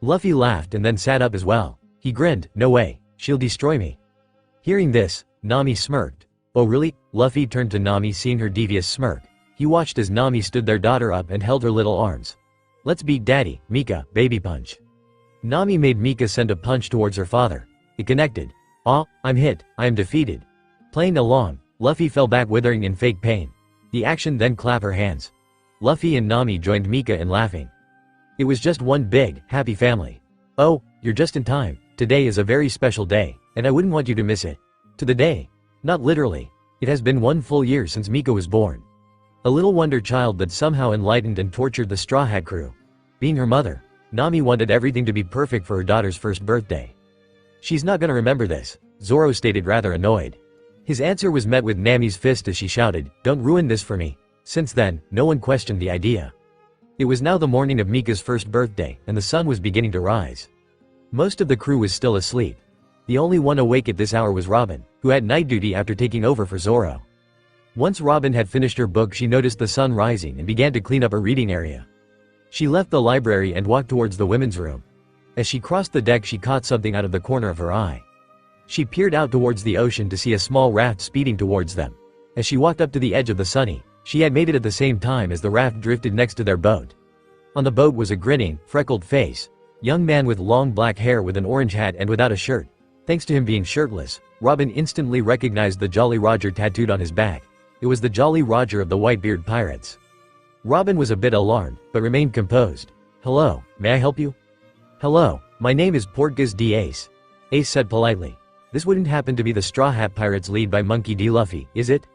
Luffy laughed and then sat up as well. He grinned, no way, she'll destroy me. Hearing this, Nami smirked. Oh really? Luffy turned to Nami, seeing her devious smirk. He watched as Nami stood their daughter up and held her little arms. Let's beat daddy, Mika, baby punch. Nami made Mika send a punch towards her father. It connected. Aw, I'm hit, I am defeated. Playing along, Luffy fell back withering in fake pain. The action then clap her hands. Luffy and Nami joined Mika in laughing. It was just one big, happy family. Oh, you're just in time. Today is a very special day, and I wouldn't want you to miss it. To the day. Not literally. It has been 1 full year since Mika was born. A little wonder child that somehow enlightened and tortured the Straw Hat crew. Being her mother, Nami wanted everything to be perfect for her daughter's first birthday. She's not gonna remember this, Zoro stated, rather annoyed. His answer was met with Nami's fist as she shouted, don't ruin this for me. Since then, no one questioned the idea. It was now the morning of Mika's first birthday, and the sun was beginning to rise. Most of the crew was still asleep. The only one awake at this hour was Robin, who had night duty after taking over for Zoro. Once Robin had finished her book, she noticed the sun rising and began to clean up her reading area. She left the library and walked towards the women's room. As she crossed the deck, she caught something out of the corner of her eye. She peered out towards the ocean to see a small raft speeding towards them. As she walked up to the edge of the Sunny, she had made it at the same time as the raft drifted next to their boat. On the boat was a grinning, freckled face, young man with long black hair with an orange hat and without a shirt. Thanks to him being shirtless, Robin instantly recognized the Jolly Roger tattooed on his back. It was the Jolly Roger of the Whitebeard Pirates. Robin was a bit alarmed, but remained composed. Hello, may I help you? Hello, my name is Portgas D. Ace. Ace said politely. This wouldn't happen to be the Straw Hat Pirates lead by Monkey D. Luffy, is it?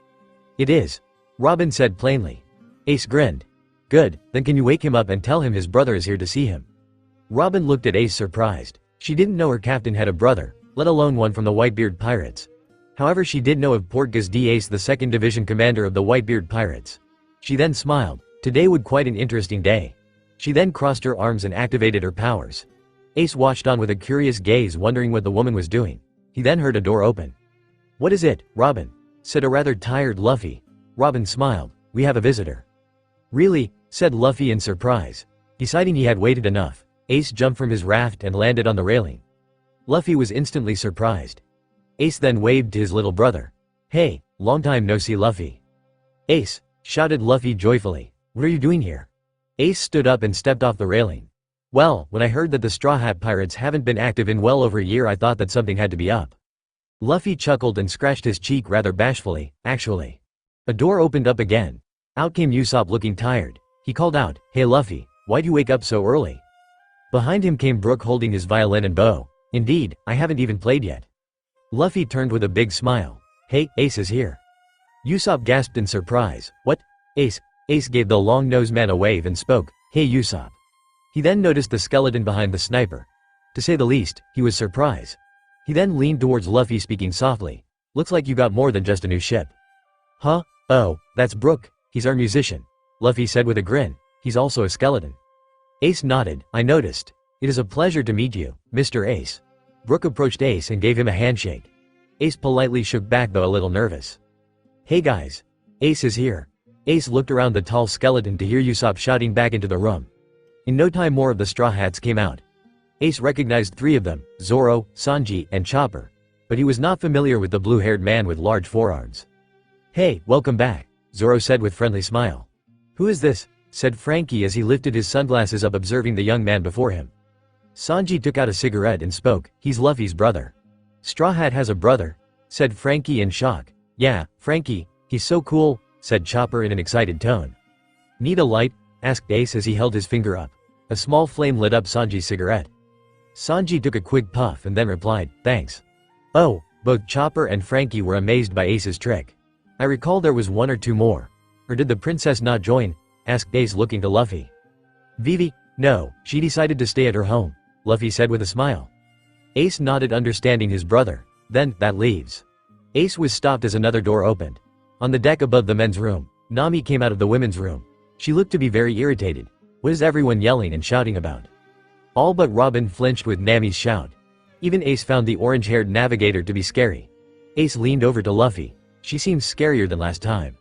It is. Robin said plainly. Ace grinned. Good, then can you wake him up and tell him his brother is here to see him? Robin looked at Ace surprised. She didn't know her captain had a brother, let alone one from the Whitebeard Pirates. However, she did know of Portgas D. Ace, the 2nd Division commander of the Whitebeard Pirates. She then smiled. Today would quite an interesting day. She then crossed her arms and activated her powers. Ace watched on with a curious gaze, wondering what the woman was doing. He then heard a door open. What is it, Robin? Said a rather tired Luffy. Robin smiled. We have a visitor. Really? Said Luffy in surprise. Deciding he had waited enough, Ace jumped from his raft and landed on the railing. Luffy was instantly surprised. Ace then waved to his little brother. Hey, long time no see, Luffy. Ace, shouted Luffy joyfully. What are you doing here? Ace stood up and stepped off the railing. Well, when I heard that the Straw Hat Pirates haven't been active in well over a year, I thought that something had to be up. Luffy chuckled and scratched his cheek rather bashfully, actually. A door opened up again. Out came Usopp looking tired. He called out, Hey Luffy, why'd you wake up so early? Behind him came Brook holding his violin and bow. Indeed, I haven't even played yet. Luffy turned with a big smile. Hey, Ace is here. Usopp gasped in surprise. What? Ace? Ace gave the long-nosed man a wave and spoke, Hey Usopp. He then noticed the skeleton behind the sniper. To say the least, he was surprised. He then leaned towards Luffy, speaking softly. Looks like you got more than just a new ship. Huh? Oh, that's Brook, he's our musician. Luffy said with a grin. He's also a skeleton. Ace nodded. I noticed. It is a pleasure to meet you, Mr. Ace. Brook approached Ace and gave him a handshake. Ace politely shook back, though a little nervous. Hey guys. Ace is here. Ace looked around the tall skeleton to hear Usopp shouting back into the room. In no time more of the Straw Hats came out. Ace recognized 3 of them, Zoro, Sanji, and Chopper. But he was not familiar with the blue-haired man with large forearms. "Hey, welcome back," Zoro said with friendly smile. "Who is this?" said Frankie as he lifted his sunglasses up observing the young man before him. Sanji took out a cigarette and spoke, "He's Luffy's brother." "Straw Hat has a brother?" said Frankie in shock. "Yeah, Frankie, he's so cool," said Chopper in an excited tone. "Need a light?" asked Ace as he held his finger up. A small flame lit up Sanji's cigarette. Sanji took a quick puff and then replied, "Thanks." Oh, both Chopper and Frankie were amazed by Ace's trick. "I recall there was 1 or 2 more. Or did the princess not join?" asked Ace looking to Luffy. "Vivi? No, she decided to stay at her home," Luffy said with a smile. Ace nodded understanding his brother. "Then, that leaves." Ace was stopped as another door opened. On the deck above the men's room, Nami came out of the women's room. She looked to be very irritated. What is everyone yelling and shouting about? All but Robin flinched with Nami's shout. Even Ace found the orange-haired navigator to be scary. Ace leaned over to Luffy. "She seems scarier than last time."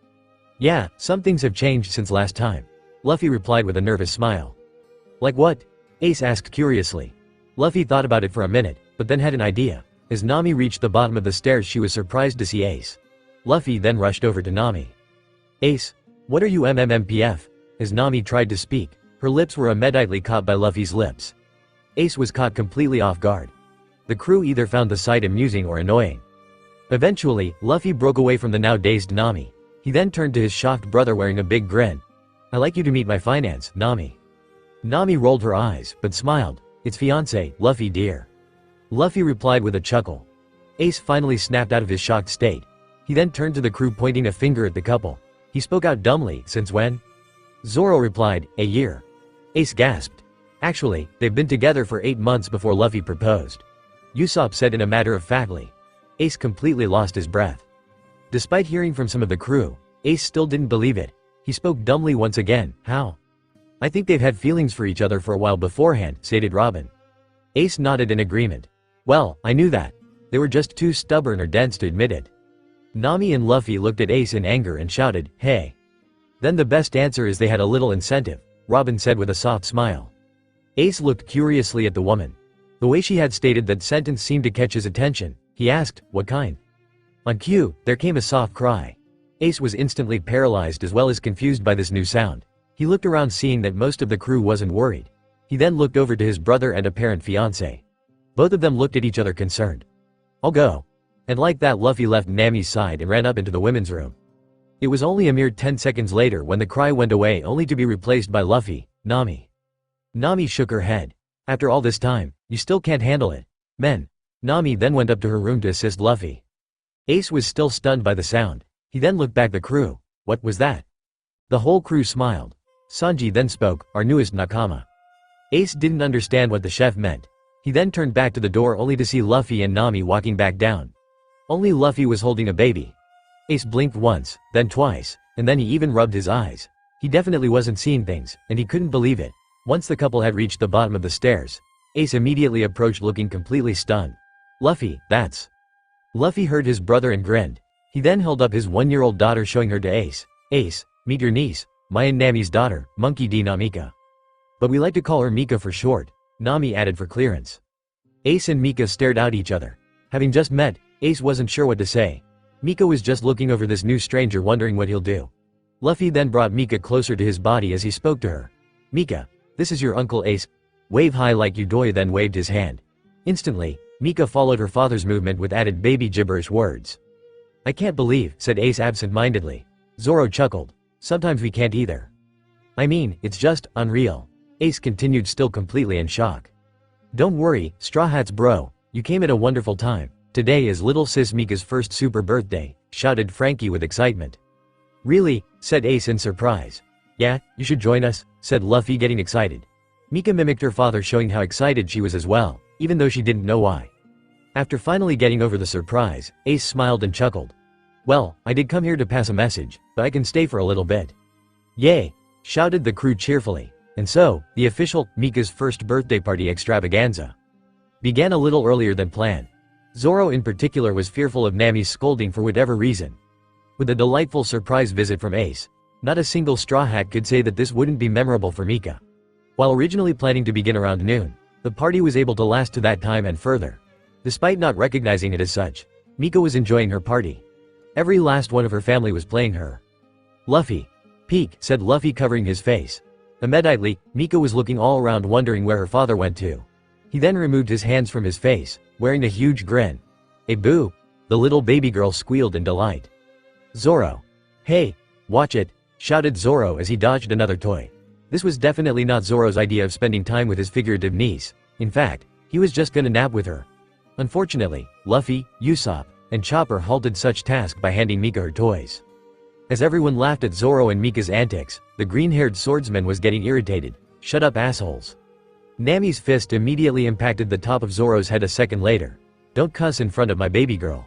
"Yeah, some things have changed since last time," Luffy replied with a nervous smile. "Like what?" Ace asked curiously. Luffy thought about it for a minute, but then had an idea. As Nami reached the bottom of the stairs she was surprised to see Ace. Luffy then rushed over to Nami. "Ace, what are you MMMPF?" As Nami tried to speak, her lips were immediately caught by Luffy's lips. Ace was caught completely off guard. The crew either found the sight amusing or annoying. Eventually, Luffy broke away from the now dazed Nami. He then turned to his shocked brother wearing a big grin. "I'd like you to meet my finance, Nami." Nami rolled her eyes, but smiled. "It's fiancé, Luffy dear." Luffy replied with a chuckle. Ace finally snapped out of his shocked state. He then turned to the crew pointing a finger at the couple. He spoke out dumbly, "Since when?" Zoro replied, "A year." Ace gasped. "Actually, they've been together for 8 months before Luffy proposed." Usopp said in a matter-of-factly. Ace completely lost his breath. Despite hearing from some of the crew, Ace still didn't believe it. He spoke dumbly once again. "How?" "I think they've had feelings for each other for a while beforehand," stated Robin. Ace nodded in agreement. "Well, I knew that. They were just too stubborn or dense to admit it." Nami and Luffy looked at Ace in anger and shouted, "Hey." "Then the best answer is they had a little incentive," Robin said with a soft smile. Ace looked curiously at the woman. The way she had stated that sentence seemed to catch his attention. He asked, "What kind?" On cue, there came a soft cry. Ace was instantly paralyzed as well as confused by this new sound. He looked around seeing that most of the crew wasn't worried. He then looked over to his brother and apparent fiancé. Both of them looked at each other concerned. "I'll go." And like that Luffy left Nami's side and ran up into the women's room. It was only a mere 10 seconds later when the cry went away only to be replaced by Luffy, "Nami." Nami shook her head. "After all this time, you still can't handle it. Men." Nami then went up to her room to assist Luffy. Ace was still stunned by the sound. He then looked back at the crew. "What was that?" The whole crew smiled. Sanji then spoke, "Our newest nakama." Ace didn't understand what the chef meant. He then turned back to the door only to see Luffy and Nami walking back down. Only Luffy was holding a baby. Ace blinked once, then twice, and then he even rubbed his eyes. He definitely wasn't seeing things, and he couldn't believe it. Once the couple had reached the bottom of the stairs, Ace immediately approached looking completely stunned. "Luffy, that's..." Luffy heard his brother and grinned. He then held up his 1-year-old daughter showing her to Ace. "Ace, meet your niece, my and Nami's daughter, Monkey D. Namika. But we like to call her Mika for short," Nami added for clearance. Ace and Mika stared out each other. Having just met, Ace wasn't sure what to say. Mika was just looking over this new stranger wondering what he'll do. Luffy then brought Mika closer to his body as he spoke to her. "Mika, this is your uncle Ace. Wave high like you doy," then waved his hand. Instantly, Mika followed her father's movement with added baby gibberish words. "I can't believe," said Ace absent-mindedly. Zoro chuckled. "Sometimes we can't either. I mean, it's just unreal." Ace continued still completely in shock. "Don't worry, Straw Hats bro, you came at a wonderful time. Today is little sis Mika's first super birthday," shouted Frankie with excitement. "Really?" said Ace in surprise. "Yeah, you should join us," said Luffy getting excited. Mika mimicked her father showing how excited she was as well, even though she didn't know why. After finally getting over the surprise, Ace smiled and chuckled. "Well, I did come here to pass a message, but I can stay for a little bit." "Yay!" shouted the crew cheerfully. And so, the official, Mika's first birthday party extravaganza began a little earlier than planned. Zoro in particular was fearful of Nami's scolding for whatever reason. With a delightful surprise visit from Ace, Not a single Straw Hat could say that this wouldn't be memorable for Mika. While originally planning to begin around noon, the party was able to last to that time and further. Despite not recognizing it as such, Mika was enjoying her party. Every last one of her family was playing her. "Luffy. Peek," said Luffy, covering his face. Immediately, Mika was looking all around, wondering where her father went to. He then removed his hands from his face, wearing a huge grin. "A boo!" the little baby girl squealed in delight. "Zoro. Hey, watch it," shouted Zoro as he dodged another toy. This was definitely not Zoro's idea of spending time with his figurative niece. In fact, he was just gonna nap with her. Unfortunately, Luffy, Usopp, and Chopper halted such task by handing Mika her toys. As everyone laughed at Zoro and Mika's antics, the green-haired swordsman was getting irritated. "Shut up, assholes." Nami's fist immediately impacted the top of Zoro's head a second later. "Don't cuss in front of my baby girl."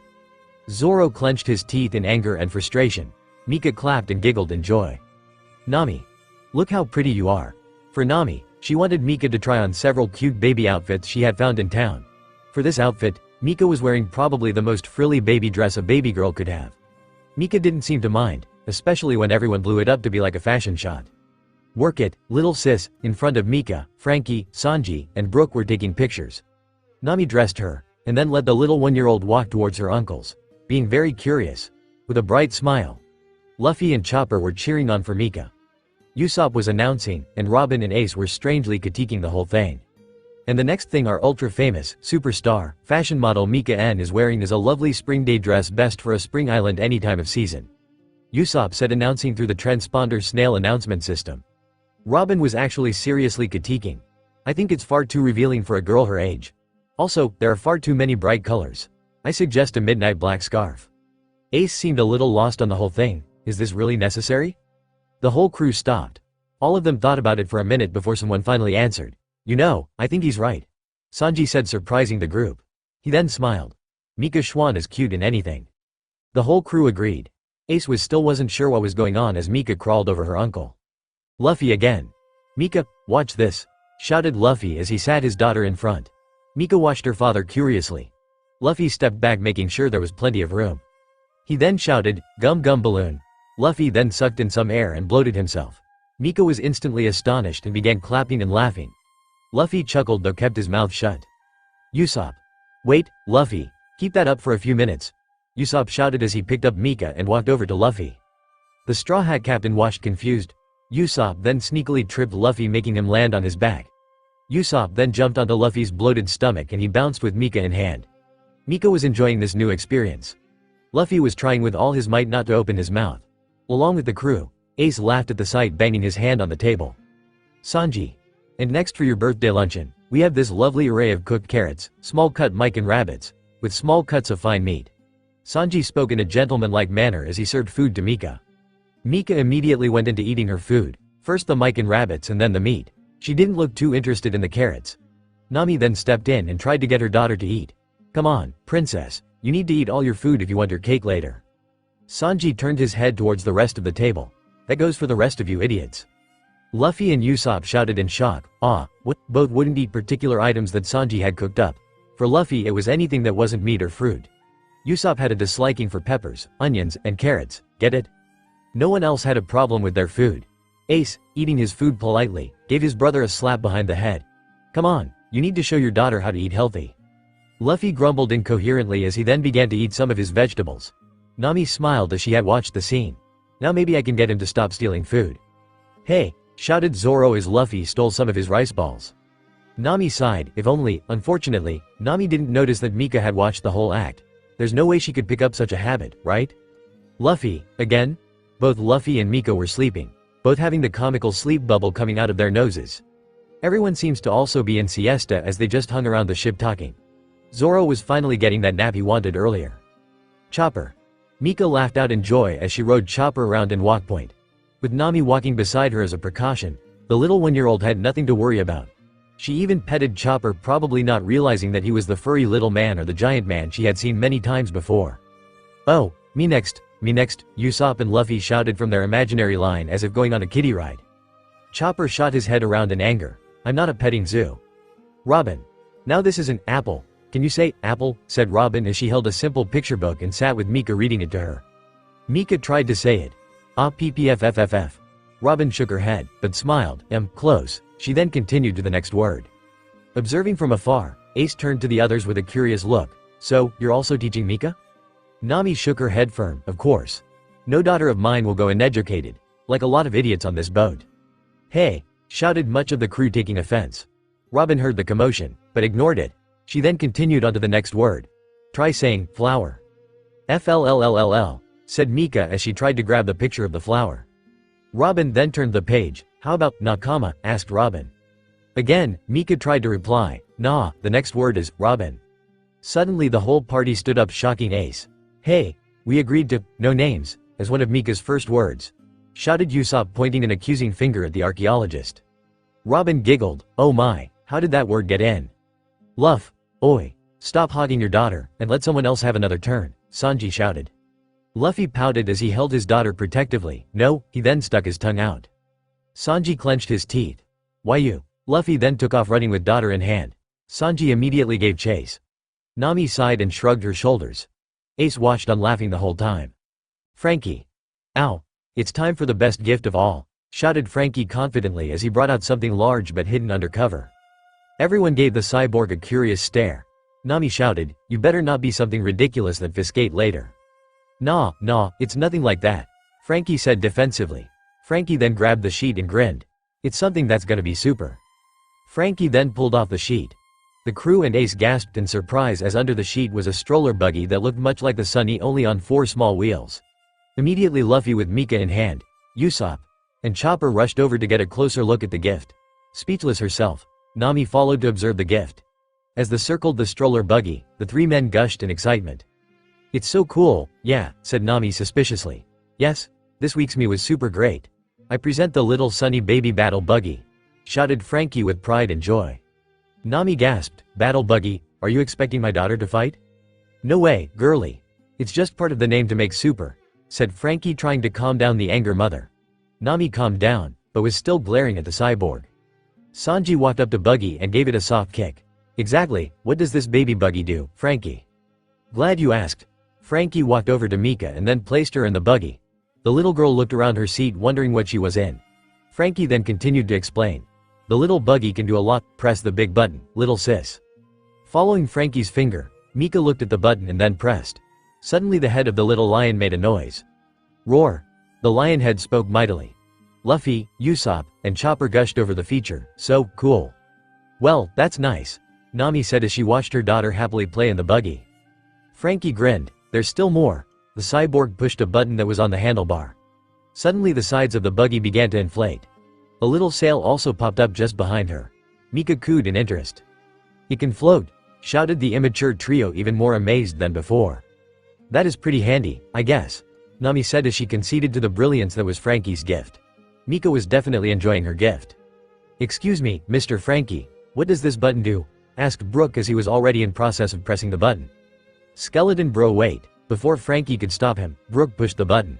Zoro clenched his teeth in anger and frustration. Mika clapped and giggled in joy. "Nami. Look how pretty you are." For Nami, she wanted Mika to try on several cute baby outfits she had found in town. For this outfit, Mika was wearing probably the most frilly baby dress a baby girl could have. Mika didn't seem to mind, especially when everyone blew it up to be like a fashion shot. "Work it, little sis." In front of Mika, Frankie, Sanji, and Brooke were taking pictures. Nami dressed her, and then let the little one-year-old walk towards her uncles, being very curious. With a bright smile, Luffy and Chopper were cheering on for Mika. Usopp was announcing, and Robin and Ace were strangely critiquing the whole thing. And the next thing our ultra-famous, superstar, fashion model Mika N is wearing is a lovely spring day dress best for a spring island any time of season. Usopp said, announcing through the transponder snail announcement system. Robin was actually seriously critiquing. "I think it's far too revealing for a girl her age. Also, there are far too many bright colors. I suggest a midnight black scarf." Ace seemed a little lost on the whole thing. Is this really necessary? The whole crew stopped. All of them thought about it for a minute before someone finally answered. "You know, I think he's right," Sanji said, surprising the group. He then smiled. "Mika Schwan is cute in anything." The whole crew agreed. Ace wasn't sure what was going on as Mika crawled over her uncle. "Luffy again. Mika, watch this," shouted Luffy as he sat his daughter in front. Mika watched her father curiously. Luffy stepped back, making sure there was plenty of room. He then shouted, "Gum gum balloon." Luffy then sucked in some air and bloated himself. Mika was instantly astonished and began clapping and laughing. Luffy chuckled though kept his mouth shut. Usopp. "Wait, Luffy, keep that up for a few minutes," Usopp shouted as he picked up Mika and walked over to Luffy. The Straw Hat Captain watched confused. Usopp then sneakily tripped Luffy, making him land on his back. Usopp then jumped onto Luffy's bloated stomach and he bounced with Mika in hand. Mika was enjoying this new experience. Luffy was trying with all his might not to open his mouth. Along with the crew, Ace laughed at the sight, banging his hand on the table. "Sanji. And next for your birthday luncheon, we have this lovely array of cooked carrots, small cut mike and rabbits, with small cuts of fine meat." Sanji spoke in a gentlemanlike manner as he served food to Mika. Mika immediately went into eating her food, first the mike and rabbits and then the meat. She didn't look too interested in the carrots. Nami then stepped in and tried to get her daughter to eat. "Come on, princess, you need to eat all your food if you want your cake later." Sanji turned his head towards the rest of the table. "That goes for the rest of you idiots." Luffy and Usopp shouted in shock, "Ah, what?" Both wouldn't eat particular items that Sanji had cooked up. For Luffy it was anything that wasn't meat or fruit. Usopp had a disliking for peppers, onions, and carrots, get it? No one else had a problem with their food. Ace, eating his food politely, gave his brother a slap behind the head. "Come on, you need to show your daughter how to eat healthy." Luffy grumbled incoherently as he then began to eat some of his vegetables. Nami smiled as she had watched the scene. "Now maybe I can get him to stop stealing food." "Hey!" shouted Zoro as Luffy stole some of his rice balls. Nami sighed, if only. Unfortunately, Nami didn't notice that Mika had watched the whole act. There's no way she could pick up such a habit, right? "Luffy, again?" Both Luffy and Mika were sleeping, both having the comical sleep bubble coming out of their noses. Everyone seems to also be in siesta as they just hung around the ship talking. Zoro was finally getting that nap he wanted earlier. "Chopper." Mika laughed out in joy as she rode Chopper around in walk point. With Nami walking beside her as a precaution, the little one-year-old had nothing to worry about. She even petted Chopper, probably not realizing that he was the furry little man or the giant man she had seen many times before. "Oh, me next, Usopp and Luffy shouted from their imaginary line as if going on a kiddie ride. Chopper shot his head around in anger. "I'm not a petting zoo." "Robin. Now this is an apple. Can you say apple?" said Robin as she held a simple picture book and sat with Mika reading it to her. Mika tried to say it. Ah ppfff. Robin shook her head, but smiled. Close. She then continued to the next word. Observing from afar, Ace turned to the others with a curious look. So, you're also teaching Mika? Nami shook her head firm, of course. No daughter of mine will go uneducated, like a lot of idiots on this boat. Hey, shouted much of the crew taking offense. Robin heard the commotion, but ignored it. She then continued on to the next word. Try saying, flower. FLLLLL, said Mika as she tried to grab the picture of the flower. Robin then turned the page. How about nakama? Asked Robin. Again, Mika tried to reply. Nah, the next word is, Robin. Suddenly the whole party stood up, shocking Ace. Hey, we agreed to, no names, as one of Mika's first words. Shouted Usopp, pointing an accusing finger at the archaeologist. Robin giggled. Oh my, how did that word get in? Luff, oi, stop hogging your daughter, and let someone else have another turn, Sanji shouted. Luffy pouted as he held his daughter protectively. No, he then stuck his tongue out. Sanji clenched his teeth. Why you? Luffy then took off running with daughter in hand. Sanji immediately gave chase. Nami sighed and shrugged her shoulders. Ace watched on, laughing the whole time. Frankie. Ow. It's time for the best gift of all, shouted Frankie confidently as he brought out something large but hidden under cover. Everyone gave the cyborg a curious stare. Nami shouted, you better not be something ridiculous that fiscate later. Nah, it's nothing like that, Frankie said defensively. Frankie then grabbed the sheet and grinned. It's something that's gonna be super. Frankie then pulled off the sheet. The crew and Ace gasped in surprise as under the sheet was a stroller buggy that looked much like the Sunny, only on 4 small wheels. Immediately Luffy, with Mika in hand, Usopp, and Chopper rushed over to get a closer look at the gift. Speechless herself, Nami followed to observe the gift. As they circled the stroller buggy, the 3 men gushed in excitement. It's so cool, yeah, said Nami suspiciously. Yes, this week's me was super great. I present the little Sunny baby battle buggy, shouted Frankie with pride and joy. Nami gasped, battle buggy, are you expecting my daughter to fight? No way, girly. It's just part of the name to make super, said Frankie, trying to calm down the anger mother. Nami calmed down, but was still glaring at the cyborg. Sanji walked up to Buggy and gave it a soft kick. Exactly, what does this baby buggy do, Frankie? Glad you asked. Frankie walked over to Mika and then placed her in the buggy. The little girl looked around her seat, wondering what she was in. Frankie then continued to explain. The little buggy can do a lot, press the big button, little sis. Following Frankie's finger, Mika looked at the button and then pressed. Suddenly the head of the little lion made a noise. Roar! The lion head spoke mightily. Luffy, Usopp, and Chopper gushed over the feature. So cool. Well, that's nice, Nami said as she watched her daughter happily play in the buggy. Frankie grinned. There's still more. The cyborg pushed a button that was on the handlebar. Suddenly the sides of the buggy began to inflate. A little sail also popped up just behind her. Mika cooed in interest. It can float, shouted the immature trio, even more amazed than before. That is pretty handy, I guess, Nami said as she conceded to the brilliance that was Frankie's gift. Mika was definitely enjoying her gift. Excuse me, Mr. Frankie, what does this button do? Asked Brook as he was already in process of pressing the button. Skeleton bro, wait. Before Frankie could stop him, Brook pushed the button.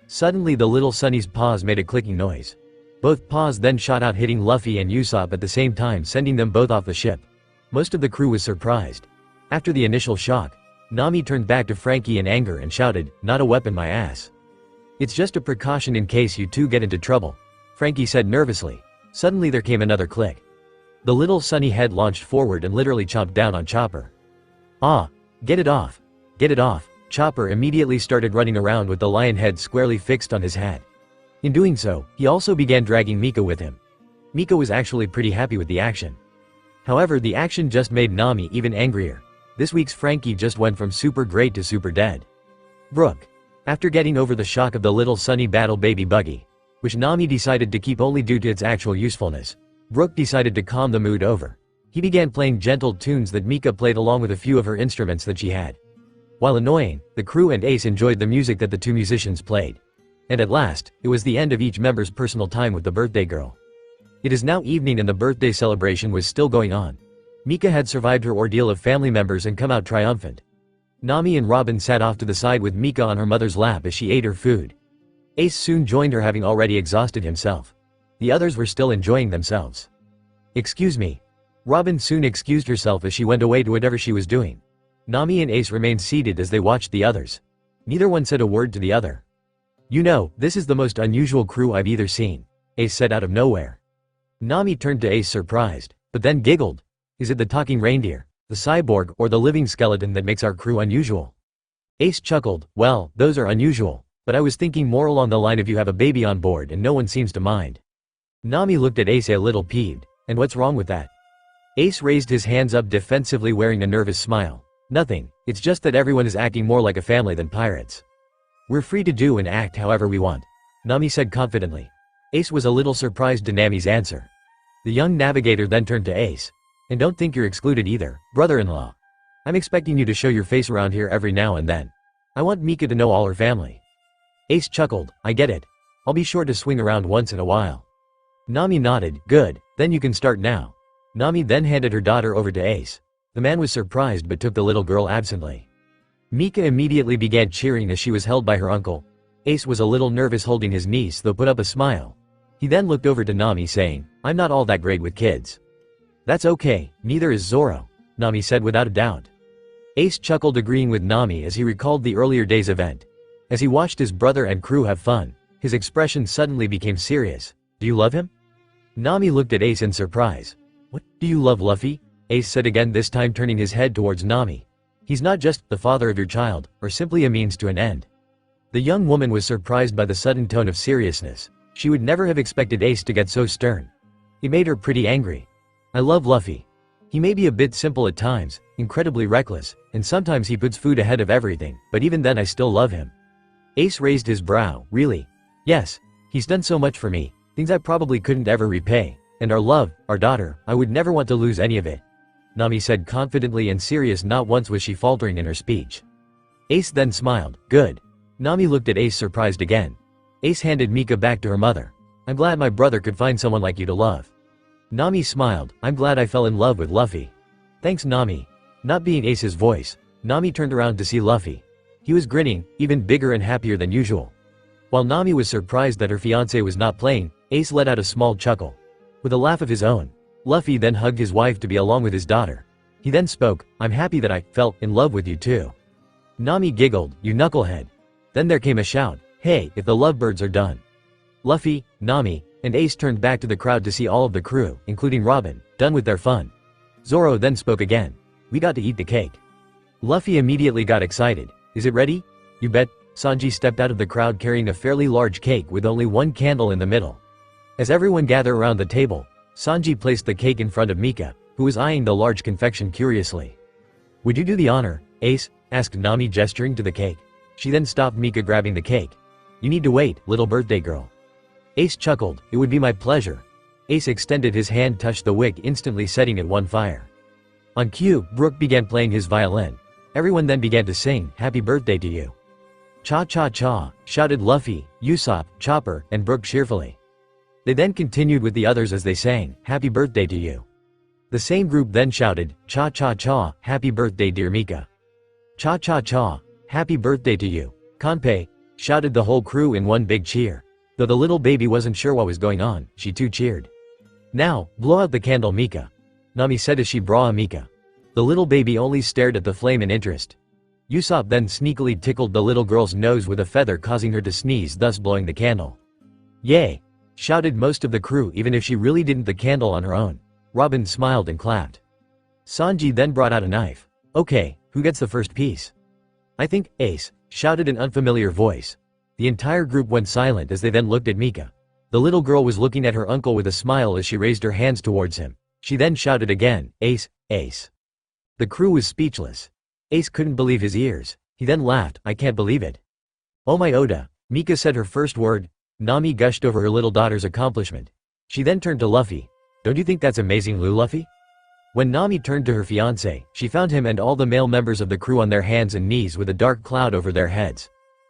Suddenly the little Sunny's paws made a clicking noise. Both paws then shot out, hitting Luffy and Usopp at the same time, sending them both off the ship. Most of the crew was surprised. After the initial shock, Nami turned back to Frankie in anger and shouted, not a weapon, my ass. It's just a precaution in case you two get into trouble, Frankie said nervously. Suddenly there came another click. The little Sunny head launched forward and literally chomped down on Chopper. Ah! Get it off! Get it off! Chopper immediately started running around with the lion head squarely fixed on his head. In doing so, he also began dragging Mika with him. Mika was actually pretty happy with the action. However, the action just made Nami even angrier. This week's Frankie just went from super great to super dead. Brook. After getting over the shock of the little Sunny battle baby buggy, which Nami decided to keep only due to its actual usefulness, Brook decided to calm the mood over. He began playing gentle tunes that Mika played along with a few of her instruments that she had. While annoying, the crew and Ace enjoyed the music that the two musicians played. And at last, it was the end of each member's personal time with the birthday girl. It is now evening and the birthday celebration was still going on. Mika had survived her ordeal of family members and come out triumphant. Nami and Robin sat off to the side with Mika on her mother's lap as she ate her food. Ace soon joined her, having already exhausted himself. The others were still enjoying themselves. Excuse me. Robin soon excused herself as she went away to whatever she was doing. Nami and Ace remained seated as they watched the others. Neither one said a word to the other. You know, this is the most unusual crew I've either seen, Ace said out of nowhere. Nami turned to Ace surprised, but then giggled. Is it the talking reindeer, the cyborg, or the living skeleton that makes our crew unusual? Ace chuckled, well, those are unusual, but I was thinking more along the line of you have a baby on board and no one seems to mind. Nami looked at Ace a little peeved, and what's wrong with that? Ace raised his hands up defensively wearing a nervous smile. Nothing, it's just that everyone is acting more like a family than pirates. We're free to do and act however we want, Nami said confidently. Ace was a little surprised to Nami's answer. The young navigator then turned to Ace. And don't think you're excluded either, brother-in-law. I'm expecting you to show your face around here every now and then. I want Mika to know all her family. Ace chuckled, I get it. I'll be sure to swing around once in a while. Nami nodded, good, then you can start now. Nami then handed her daughter over to Ace. The man was surprised but took the little girl absently. Mika immediately began cheering as she was held by her uncle. Ace was a little nervous holding his niece though put up a smile. He then looked over to Nami saying, I'm not all that great with kids. That's okay, neither is Zoro, Nami said without a doubt. Ace chuckled agreeing with Nami as he recalled the earlier day's event. As he watched his brother and crew have fun, his expression suddenly became serious. Do you love him? Nami looked at Ace in surprise. What, do you love Luffy? Ace said again, this time turning his head towards Nami. He's not just the father of your child, or simply a means to an end. The young woman was surprised by the sudden tone of seriousness. She would never have expected Ace to get so stern. It made her pretty angry. I love Luffy. He may be a bit simple at times, incredibly reckless, and sometimes he puts food ahead of everything, but even then I still love him. Ace raised his brow, really? Yes, he's done so much for me, things I probably couldn't ever repay, and our love, our daughter, I would never want to lose any of it. Nami said confidently and serious, not once was she faltering in her speech. Ace then smiled, good. Nami looked at Ace surprised again. Ace handed Mika back to her mother. I'm glad my brother could find someone like you to love. Nami smiled, I'm glad I fell in love with Luffy. Thanks Nami. Not being Ace's voice, Nami turned around to see Luffy. He was grinning, even bigger and happier than usual. While Nami was surprised that her fiancé was not playing, Ace let out a small chuckle. With a laugh of his own, Luffy then hugged his wife to be along with his daughter. He then spoke, I'm happy that I fell in love with you too. Nami giggled, you knucklehead. Then there came a shout, hey, if the lovebirds are done. Luffy, Nami, and Ace turned back to the crowd to see all of the crew, including Robin, done with their fun. Zoro then spoke again. We got to eat the cake. Luffy immediately got excited. Is it ready? You bet. Sanji stepped out of the crowd carrying a fairly large cake with only one candle in the middle. As everyone gathered around the table, Sanji placed the cake in front of Mika, who was eyeing the large confection curiously. Would you do the honor, Ace? Asked Nami gesturing to the cake. She then stopped Mika grabbing the cake. You need to wait, little birthday girl. Ace chuckled, it would be my pleasure. Ace extended his hand, touched the wick, instantly setting it on fire. On cue, Brook began playing his violin. Everyone then began to sing, happy birthday to you. Cha-cha-cha, shouted Luffy, Usopp, Chopper, and Brook cheerfully. They then continued with the others as they sang, happy birthday to you. The same group then shouted, cha-cha-cha, happy birthday dear Mika. Cha-cha-cha, happy birthday to you, Kanpei, shouted the whole crew in one big cheer. Though the little baby wasn't sure what was going on, she too cheered. Now, blow out the candle Mika, Nami said as she brought Mika. The little baby only stared at the flame in interest. Usopp then sneakily tickled the little girl's nose with a feather, causing her to sneeze, thus blowing the candle. Yay! Shouted most of the crew, even if she really didn't the candle on her own. Robin smiled and clapped. Sanji then brought out a knife. Okay, who gets the first piece? I think, Ace, shouted an unfamiliar voice. The entire group went silent as they then looked at Mika. The little girl was looking at her uncle with a smile as she raised her hands towards him. She then shouted again, Ace, Ace. The crew was speechless. Ace couldn't believe his ears. He then laughed, I can't believe it. Oh my Oda, Mika said her first word. Nami gushed over her little daughter's accomplishment. She then turned to Luffy. Don't you think that's amazing, Luffy? When Nami turned to her fiancé, she found him and all the male members of the crew on their hands and knees with a dark cloud over their heads.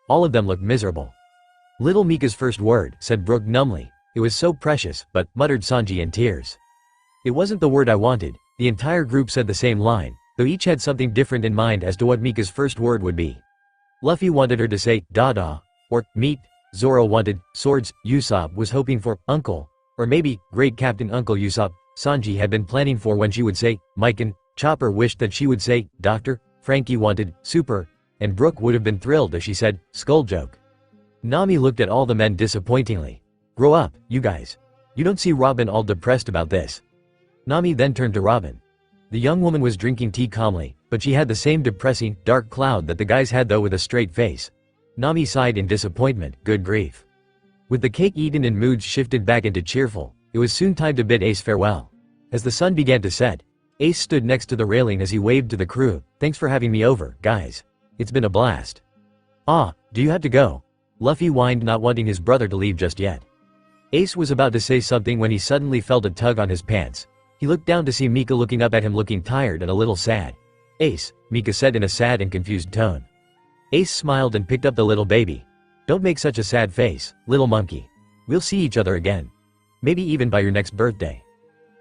All of them looked miserable. Little Mika's first word, said Brook numbly. It was so precious, but, muttered Sanji in tears. It wasn't the word I wanted. The entire group said the same line, though each had something different in mind as to what Mika's first word would be. Luffy wanted her to say, Dada, or, meat. Zoro wanted, swords. Usopp was hoping for, uncle, or maybe, great Captain Uncle Usopp. Sanji had been planning for when she would say, Mikan. Chopper wished that she would say, Doctor. Frankie wanted, super, and Brook would have been thrilled if she said, skull joke. Nami looked at all the men disappointingly. Grow up, you guys. You don't see Robin all depressed about this. Nami then turned to Robin. The young woman was drinking tea calmly, but she had the same depressing, dark cloud that the guys had though with a straight face. Nami sighed in disappointment, good grief. With the cake eaten and moods shifted back into cheerful, it was soon time to bid Ace farewell. As the sun began to set, Ace stood next to the railing as he waved to the crew. Thanks for having me over, guys. It's been a blast. Ah, do you have to go? Luffy whined, not wanting his brother to leave just yet. Ace was about to say something when he suddenly felt a tug on his pants. He looked down to see Mika looking up at him, looking tired and a little sad. Ace, Mika said in a sad and confused tone. Ace smiled and picked up the little baby. Don't make such a sad face, little monkey. We'll see each other again. Maybe even by your next birthday.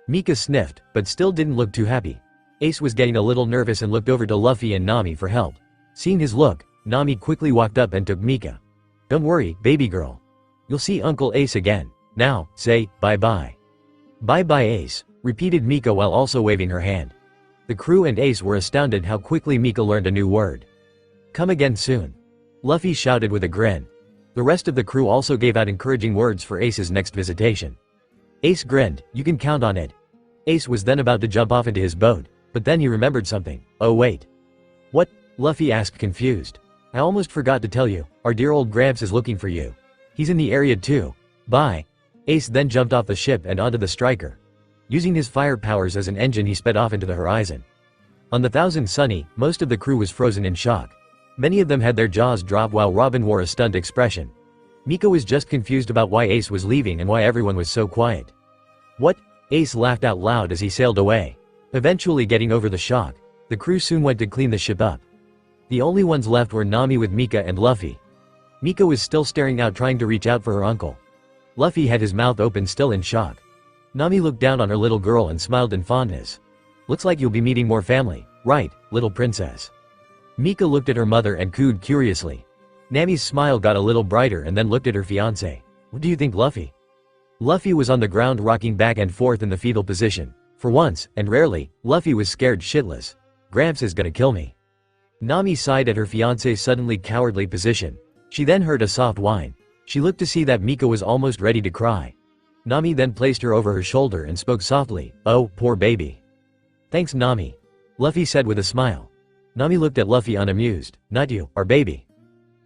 Mika sniffed, but still didn't look too happy. Ace was getting a little nervous and looked over to Luffy and Nami for help. Seeing his look, Nami quickly walked up and took Mika. Don't worry, baby girl. You'll see Uncle Ace again. Now, say, bye-bye. Bye-bye Ace, repeated Mika while also waving her hand. The crew and Ace were astounded how quickly Mika learned a new word. Come again soon. Luffy shouted with a grin. The rest of the crew also gave out encouraging words for Ace's next visitation. Ace grinned, you can count on it. Ace was then about to jump off into his boat, but then he remembered something. Oh wait. What? Luffy asked, confused. I almost forgot to tell you, our dear old Gramps is looking for you. He's in the area too. Bye. Ace then jumped off the ship and onto the striker. Using his fire powers as an engine, he sped off into the horizon. On the Thousand Sunny, most of the crew was frozen in shock. Many of them had their jaws drop while Robin wore a stunned expression. Mika was just confused about why Ace was leaving and why everyone was so quiet. What? Ace laughed out loud as he sailed away. Eventually getting over the shock, the crew soon went to clean the ship up. The only ones left were Nami with Mika and Luffy. Mika was still staring out, trying to reach out for her uncle. Luffy had his mouth open, still in shock. Nami looked down on her little girl and smiled in fondness. Looks like you'll be meeting more family, right, little princess? Mika looked at her mother and cooed curiously. Nami's smile got a little brighter and then looked at her fiancé. What do you think, Luffy? Luffy was on the ground rocking back and forth in the fetal position. For once, and rarely, Luffy was scared shitless. Gramps is gonna kill me. Nami sighed at her fiancé's suddenly cowardly position. She then heard a soft whine. She looked to see that Mika was almost ready to cry. Nami then placed her over her shoulder and spoke softly. Oh, poor baby. Thanks, Nami. Luffy said with a smile. Nami looked at Luffy unamused. Not you, our baby.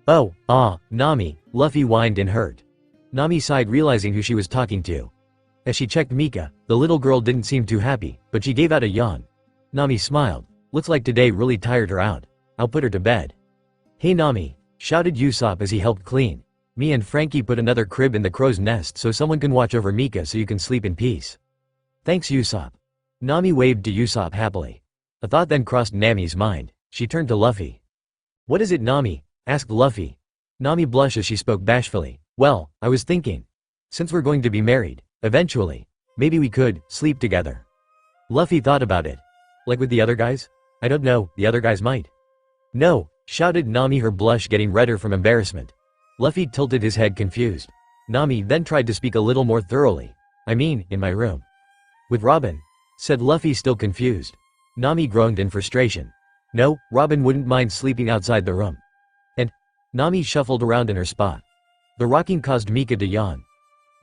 Oh, Nami, Luffy whined in hurt. Nami sighed, realizing who she was talking to. As she checked Mika, the little girl didn't seem too happy, but she gave out a yawn. Nami smiled. Looks like today really tired her out. I'll put her to bed. Hey Nami, shouted Usopp as he helped clean. Me and Frankie put another crib in the crow's nest so someone can watch over Mika so you can sleep in peace. Thanks Usopp. Nami waved to Usopp happily. A thought then crossed Nami's mind. She turned to Luffy. What is it, Nami? Asked Luffy. Nami blushed as she spoke bashfully. Well, I was thinking. Since we're going to be married, eventually, maybe we could sleep together. Luffy thought about it. Like with the other guys? I don't know, the other guys might. No, shouted Nami, her blush getting redder from embarrassment. Luffy tilted his head, confused. Nami then tried to speak a little more thoroughly. I mean, in my room. With Robin, said Luffy, still confused. Nami groaned in frustration. No, Robin wouldn't mind sleeping outside the room. And Nami shuffled around in her spot. The rocking caused Mika to yawn.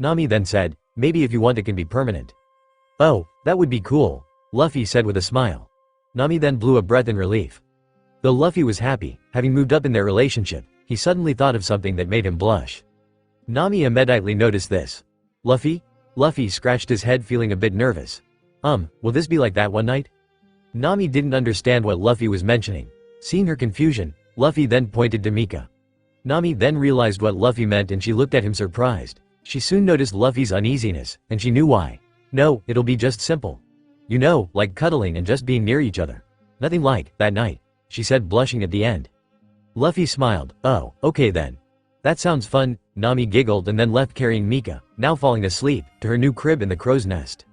Nami then said, maybe if you want it can be permanent. Oh, that would be cool, Luffy said with a smile. Nami then blew a breath in relief. Though Luffy was happy, having moved up in their relationship, he suddenly thought of something that made him blush. Nami immediately noticed this. Luffy? Luffy scratched his head, feeling a bit nervous. Will this be like that one night? Nami didn't understand what Luffy was mentioning. Seeing her confusion, Luffy then pointed to Mika. Nami then realized what Luffy meant and she looked at him surprised. She soon noticed Luffy's uneasiness, and she knew why. No, it'll be just simple. You know, like cuddling and just being near each other. Nothing like that night, she said, blushing at the end. Luffy smiled. Oh, okay then. That sounds fun. Nami giggled and then left, carrying Mika, now falling asleep, to her new crib in the crow's nest.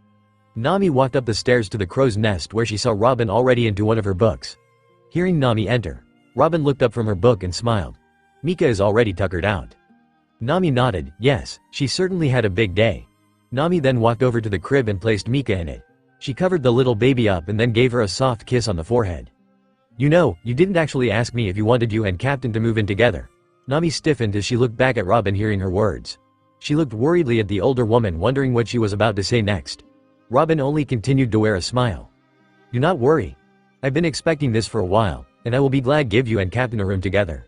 Nami walked up the stairs to the crow's nest where she saw Robin already into one of her books. Hearing Nami enter, Robin looked up from her book and smiled. Mika is already tuckered out. Nami nodded. Yes, she certainly had a big day. Nami then walked over to the crib and placed Mika in it. She covered the little baby up and then gave her a soft kiss on the forehead. You know, you didn't actually ask me if you wanted you and Captain to move in together. Nami stiffened as she looked back at Robin hearing her words. She looked worriedly at the older woman, wondering what she was about to say next. Robin only continued to wear a smile. "Do not worry. I've been expecting this for a while, and I will be glad give you and Captain a room together."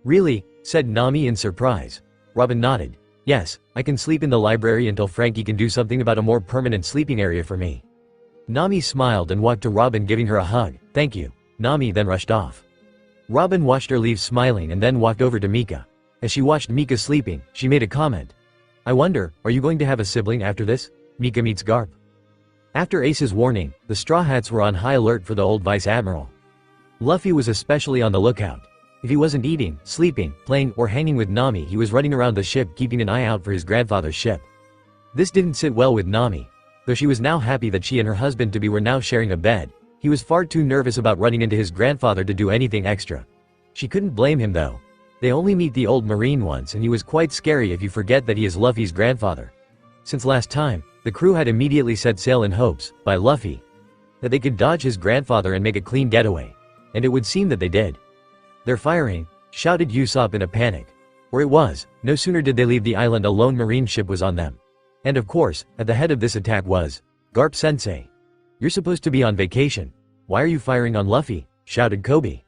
"Really?" said Nami in surprise. Robin nodded. "Yes, I can sleep in the library until Frankie can do something about a more permanent sleeping area for me." Nami smiled and walked to Robin, giving her a hug. "Thank you." Nami then rushed off. Robin watched her leave smiling and then walked over to Mika. As she watched Mika sleeping, she made a comment. "I wonder, are you going to have a sibling after this?" Mika meets Garp. After Ace's warning, the Straw Hats were on high alert for the old Vice Admiral. Luffy was especially on the lookout. If he wasn't eating, sleeping, playing, or hanging with Nami, he was running around the ship keeping an eye out for his grandfather's ship. This didn't sit well with Nami. Though she was now happy that she and her husband-to-be were now sharing a bed, he was far too nervous about running into his grandfather to do anything extra. She couldn't blame him though. They only meet the old Marine once, and he was quite scary if you forget that he is Luffy's grandfather. Since last time, the crew had immediately set sail in hopes, by Luffy, that they could dodge his grandfather and make a clean getaway. And it would seem that they did. "They're firing!" shouted Usopp in a panic. Or it was, no sooner did they leave the island a lone Marine ship was on them. And of course, at the head of this attack was Garp Sensei. "You're supposed to be on vacation. Why are you firing on Luffy?" shouted Kobe.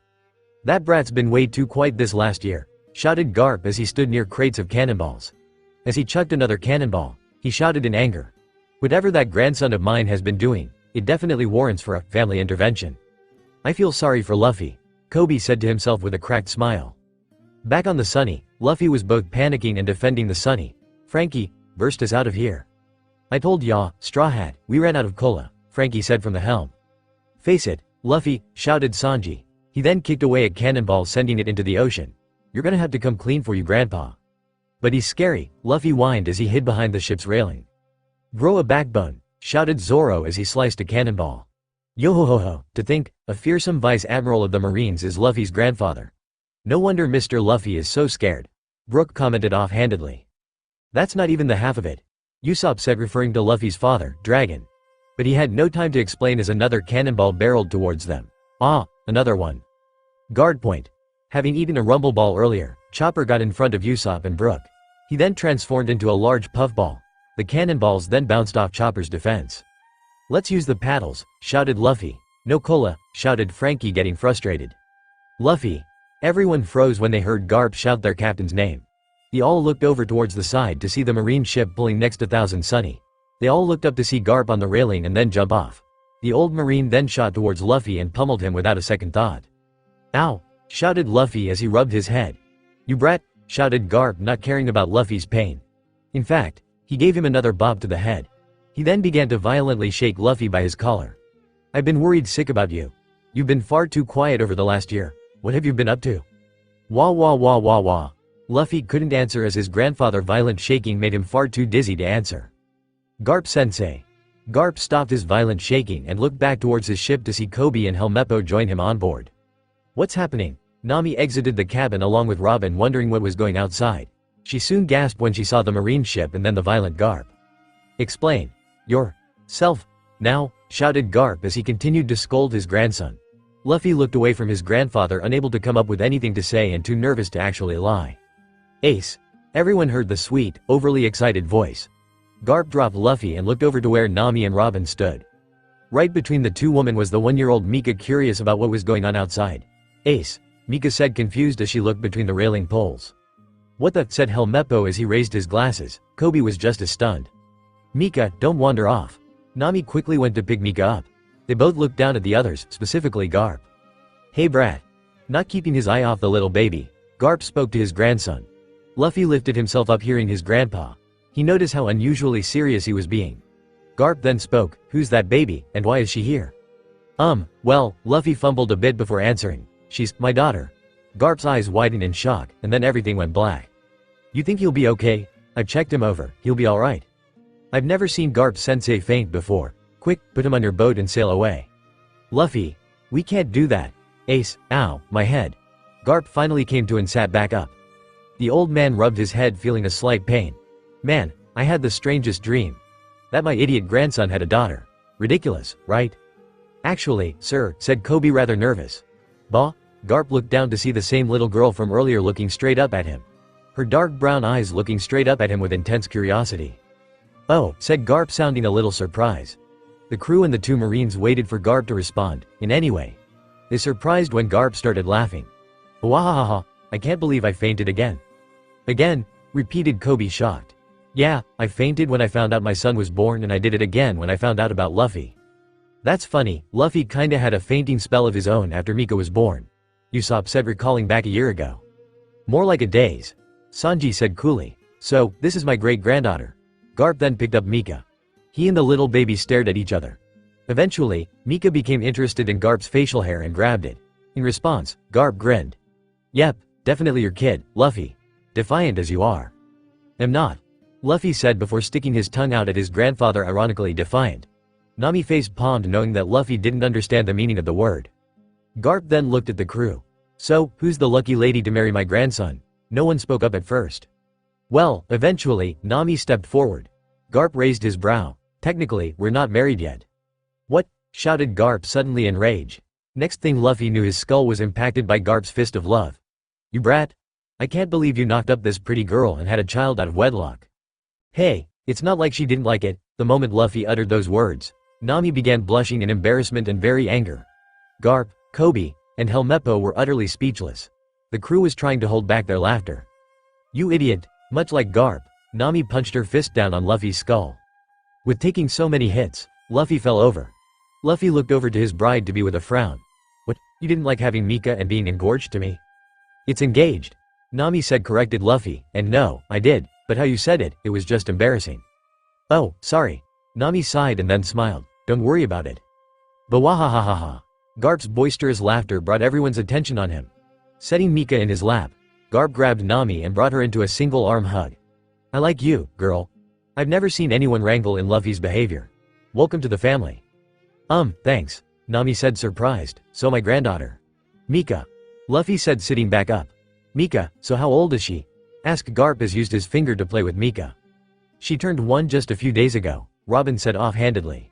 "That brat's been way too quiet this last year," shouted Garp as he stood near crates of cannonballs. As he chucked another cannonball, he shouted in anger. "Whatever that grandson of mine has been doing, it definitely warrants for a family intervention." "I feel sorry for Luffy," Kobe said to himself with a cracked smile. Back on the Sunny, Luffy was both panicking and defending the Sunny. "Frankie, burst us out of here." "I told ya, Straw Hat, we ran out of cola," Frankie said from the helm. "Face it, Luffy," shouted Sanji. He then kicked away a cannonball, sending it into the ocean. "You're gonna have to come clean for you, Grandpa." "But he's scary," Luffy whined as he hid behind the ship's railing. "Grow a backbone," shouted Zoro as he sliced a cannonball. "Yo-ho-ho-ho, to think, a fearsome Vice Admiral of the Marines is Luffy's grandfather. No wonder Mr. Luffy is so scared," Brook commented offhandedly. "That's not even the half of it," Usopp said, referring to Luffy's father, Dragon. But he had no time to explain as another cannonball barreled towards them. "Ah, another one." Guard point. Having eaten a rumble ball earlier, Chopper got in front of Usopp and Brook. He then transformed into a large puffball. The cannonballs then bounced off Chopper's defense. "Let's use the paddles," shouted Luffy. "No cola," shouted Frankie, getting frustrated. "Luffy." Everyone froze when they heard Garp shout their captain's name. They all looked over towards the side to see the Marine ship pulling next to Thousand Sunny. They all looked up to see Garp on the railing and then jump off. The old Marine then shot towards Luffy and pummeled him without a second thought. "Ow!" shouted Luffy as he rubbed his head. "You brat!" shouted Garp, not caring about Luffy's pain. In fact, he gave him another bob to the head. He then began to violently shake Luffy by his collar. "I've been worried sick about you. You've been far too quiet over the last year. What have you been up to?" "Wah wah wah wah wah." Luffy couldn't answer as his grandfather's violent shaking made him far too dizzy to answer. "Garp Sensei." Garp stopped his violent shaking and looked back towards his ship to see Kobe and Helmeppo join him on board. "What's happening?" Nami exited the cabin along with Robin, wondering what was going outside. She soon gasped when she saw the Marine ship and then the violent Garp. "Explain yourself now," shouted Garp as he continued to scold his grandson. Luffy looked away from his grandfather, unable to come up with anything to say and too nervous to actually lie. "Ace." Everyone heard the sweet, overly excited voice. Garp dropped Luffy and looked over to where Nami and Robin stood. Right between the two women was the one-year-old Mika, curious about what was going on outside. "Ace," Mika said, confused as she looked between the railing poles. "What the?" said Helmeppo as he raised his glasses. Kobe was just as stunned. "Mika, don't wander off." Nami quickly went to pick Mika up. They both looked down at the others, specifically Garp. "Hey brat." Not keeping his eye off the little baby, Garp spoke to his grandson. Luffy lifted himself up, hearing his grandpa. He noticed how unusually serious he was being. Garp then spoke. "Who's that baby, and why is she here?" Well," Luffy fumbled a bit before answering. "She's my daughter." Garp's eyes widened in shock, and then everything went black. "You think he'll be okay? I've checked him over, he'll be alright." "I've never seen Garp Sensei faint before. Quick, put him on your boat and sail away." "Luffy, we can't do that." "Ace, ow, my head." Garp finally came to and sat back up. The old man rubbed his head, feeling a slight pain. "Man, I had the strangest dream. That my idiot grandson had a daughter. Ridiculous, right?" "Actually, sir," said Kobe, rather nervous. "Bah?" Garp looked down to see the same little girl from earlier looking straight up at him. Her dark brown eyes looking straight up at him with intense curiosity. "Oh," said Garp, sounding a little surprised. The crew and the two Marines waited for Garp to respond, in any way. They surprised when Garp started laughing. "Wahahaha, I can't believe I fainted again." "Again?" repeated Kobe, shocked. "Yeah, I fainted when I found out my son was born, and I did it again when I found out about Luffy." "That's funny, Luffy kinda had a fainting spell of his own after Mika was born," Usopp said, recalling back a year ago. "More like a daze," Sanji said coolly. "So, this is my great-granddaughter." Garp then picked up Mika. He and the little baby stared at each other. Eventually, Mika became interested in Garp's facial hair and grabbed it. In response, Garp grinned. "Yep, definitely your kid, Luffy. Defiant as you are." "I'm not," Luffy said before sticking his tongue out at his grandfather, ironically defiant. Nami face palmed, knowing that Luffy didn't understand the meaning of the word. Garp then looked at the crew. "So, who's the lucky lady to marry my grandson?" No one spoke up at first. Well, eventually, Nami stepped forward. Garp raised his brow. "Technically, we're not married yet." "What?" shouted Garp, suddenly in rage. Next thing Luffy knew, his skull was impacted by Garp's fist of love. "You brat! I can't believe you knocked up this pretty girl and had a child out of wedlock." "Hey, it's not like she didn't like it." The moment Luffy uttered those words, Nami began blushing in embarrassment and very anger. Garp, Kobe, and Helmeppo were utterly speechless. The crew was trying to hold back their laughter. "You idiot!" Much like Garp, Nami punched her fist down on Luffy's skull. With taking so many hits, Luffy fell over. Luffy looked over to his bride-to-be with a frown. "What, you didn't like having Mika and being engorged to me?" "It's engaged," Nami said, corrected Luffy, "and no, I did, but how you said it, it was just embarrassing." "Oh, sorry." Nami sighed and then smiled. "Don't worry about it." Bawahahaha. Garp's boisterous laughter brought everyone's attention on him. Setting Mika in his lap, Garp grabbed Nami and brought her into a single-arm hug. "I like you, girl. I've never seen anyone wrangle in Luffy's behavior. Welcome to the family." Thanks," Nami said, surprised. "So my granddaughter." "Mika," Luffy said, sitting back up. "Mika, so how old is she?" asked Garp as used his finger to play with Mika. "She turned 1 just a few days ago," Robin said offhandedly.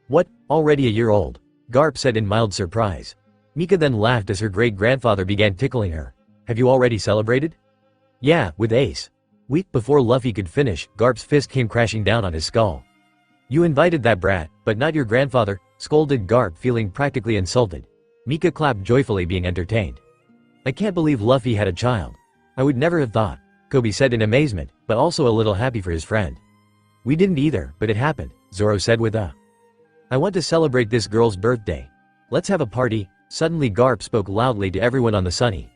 "What, already a year old?" Garp said in mild surprise. Mika then laughed as her great-grandfather began tickling her. "Have you already celebrated?" "Yeah, with Ace." Before Luffy could finish, Garp's fist came crashing down on his skull. "You invited that brat, but not your grandfather," scolded Garp, feeling practically insulted. Mika clapped joyfully, being entertained. "I can't believe Luffy had a child. I would never have thought," Kobe said in amazement, but also a little happy for his friend. "We didn't either, but it happened," Zoro said with a. "I want to celebrate this girl's birthday. Let's have a party." Suddenly Garp spoke loudly to everyone on the Sunny.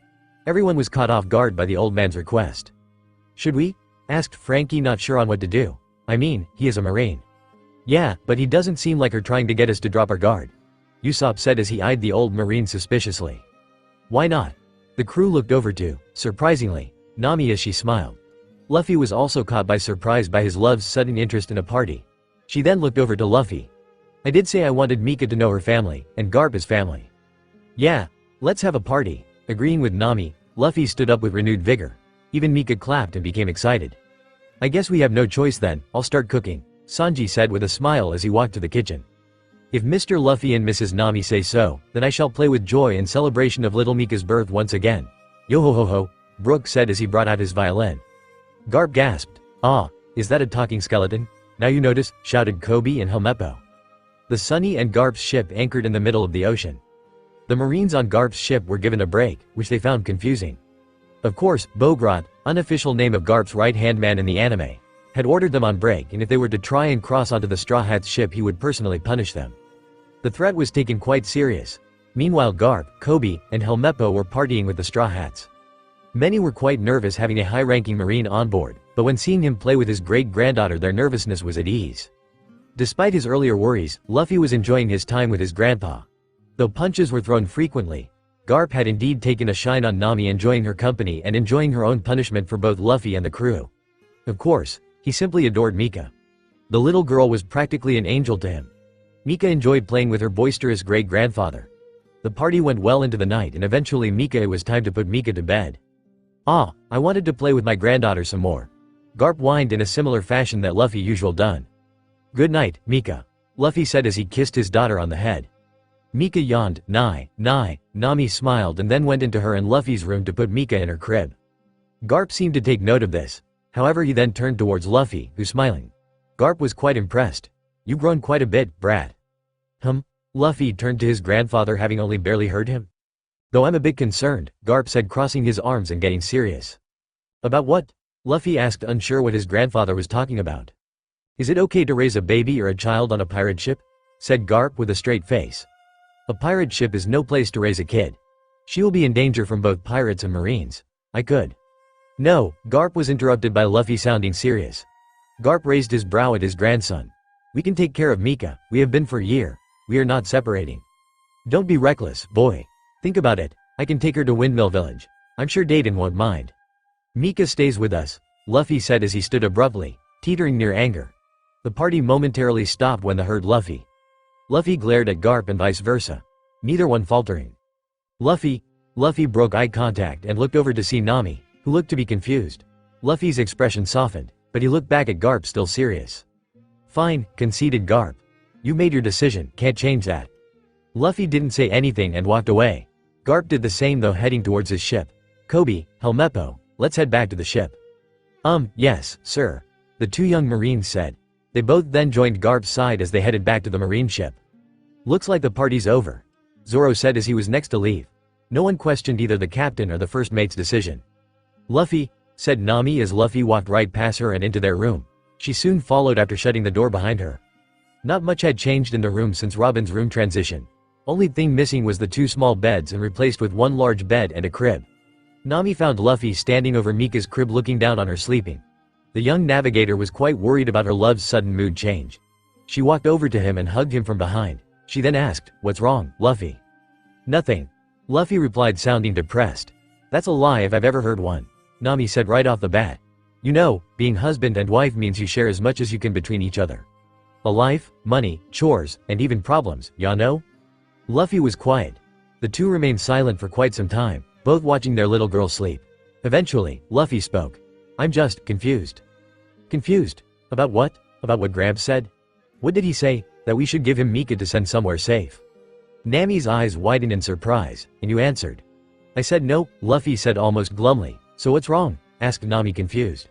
Everyone was caught off guard by the old man's request. "Should we?" asked Frankie, not sure on what to do. "I mean, he is a Marine." "Yeah, but he doesn't seem like her trying to get us to drop our guard," Usopp said as he eyed the old Marine suspiciously. "Why not?" The crew looked over to, surprisingly, Nami as she smiled. Luffy was also caught by surprise by his love's sudden interest in a party. She then looked over to Luffy. "I did say I wanted Mika to know her family, and Garp is family." "Yeah, let's have a party." Agreeing with Nami, Luffy stood up with renewed vigor. Even Mika clapped and became excited. "I guess we have no choice then, I'll start cooking," Sanji said with a smile as he walked to the kitchen. "If Mr. Luffy and Mrs. Nami say so, then I shall play with joy in celebration of little Mika's birth once again." "Yo-ho-ho-ho," Brook said as he brought out his violin. Garp gasped. "Ah, is that a talking skeleton? Now you notice," shouted Kobe and Helmeppo. The Sunny and Garp's ship anchored in the middle of the ocean. The Marines on Garp's ship were given a break, which they found confusing. Of course, Bogrot, unofficial name of Garp's right-hand man in the anime, had ordered them on break, and if they were to try and cross onto the Straw Hats' ship, he would personally punish them. The threat was taken quite serious. Meanwhile, Garp, Kobe, and Helmeppo were partying with the Straw Hats. Many were quite nervous having a high-ranking Marine on board, but when seeing him play with his great-granddaughter, their nervousness was at ease. Despite his earlier worries, Luffy was enjoying his time with his grandpa. Though punches were thrown frequently, Garp had indeed taken a shine on Nami, enjoying her company and enjoying her own punishment for both Luffy and the crew. Of course, he simply adored Mika. The little girl was practically an angel to him. Mika enjoyed playing with her boisterous great-grandfather. The party went well into the night, and eventually it was time to put Mika to bed. "Ah, I wanted to play with my granddaughter some more." Garp whined in a similar fashion that Luffy usual done. "Good night, Mika," Luffy said as he kissed his daughter on the head. Mika yawned. Nami smiled and then went into her and Luffy's room to put Mika in her crib. Garp seemed to take note of this. However, he then turned towards Luffy, who's smiling. Garp was quite impressed. "You've grown quite a bit, brat." Luffy turned to his grandfather, having only barely heard him. "Though I'm a bit concerned," Garp said, crossing his arms and getting serious. "About what?" Luffy asked, unsure what his grandfather was talking about. "Is it okay to raise a baby or a child on a pirate ship?" said Garp with a straight face. "A pirate ship is no place to raise a kid. She will be in danger from both pirates and marines. I could." "No," Garp was interrupted by Luffy sounding serious. Garp raised his brow at his grandson. "We can take care of Mika, we have been for a year. We are not separating." "Don't be reckless, boy. Think about it, I can take her to Windmill Village. I'm sure Dayton won't mind." "Mika stays with us," Luffy said as he stood abruptly, teetering near anger. The party momentarily stopped when they heard Luffy. Luffy glared at Garp and vice versa. Neither one faltering. Luffy broke eye contact and looked over to see Nami, who looked to be confused. Luffy's expression softened, but he looked back at Garp, still serious. "Fine," conceded Garp. "You made your decision, can't change that." Luffy didn't say anything and walked away. Garp did the same, though, heading towards his ship. "Kobe, Helmeppo, let's head back to the ship." Yes, sir," the two young marines said. They both then joined Garp's side as they headed back to the marine ship. "Looks like the party's over," Zoro said as he was next to leave. No one questioned either the captain or the first mate's decision. "Luffy," said Nami as Luffy walked right past her and into their room. She soon followed after shutting the door behind her. Not much had changed in the room since Robin's room transition. Only thing missing was the two small beds and replaced with one large bed and a crib. Nami found Luffy standing over Mika's crib looking down on her sleeping. The young navigator was quite worried about her love's sudden mood change. She walked over to him and hugged him from behind. She then asked, "What's wrong, Luffy?" "Nothing," Luffy replied, sounding depressed. "That's a lie if I've ever heard one," Nami said right off the bat. "You know, being husband and wife means you share as much as you can between each other. A life, money, chores, and even problems, ya know?" Luffy was quiet. The two remained silent for quite some time, both watching their little girl sleep. Eventually, Luffy spoke. "I'm just confused." "Confused? About what?" "About what Gramps said." "What did he say?" "That we should give him Mika to send somewhere safe." Nami's eyes widened in surprise. "And you answered?" "I said no," Luffy said almost glumly. "So what's wrong?" asked Nami, confused.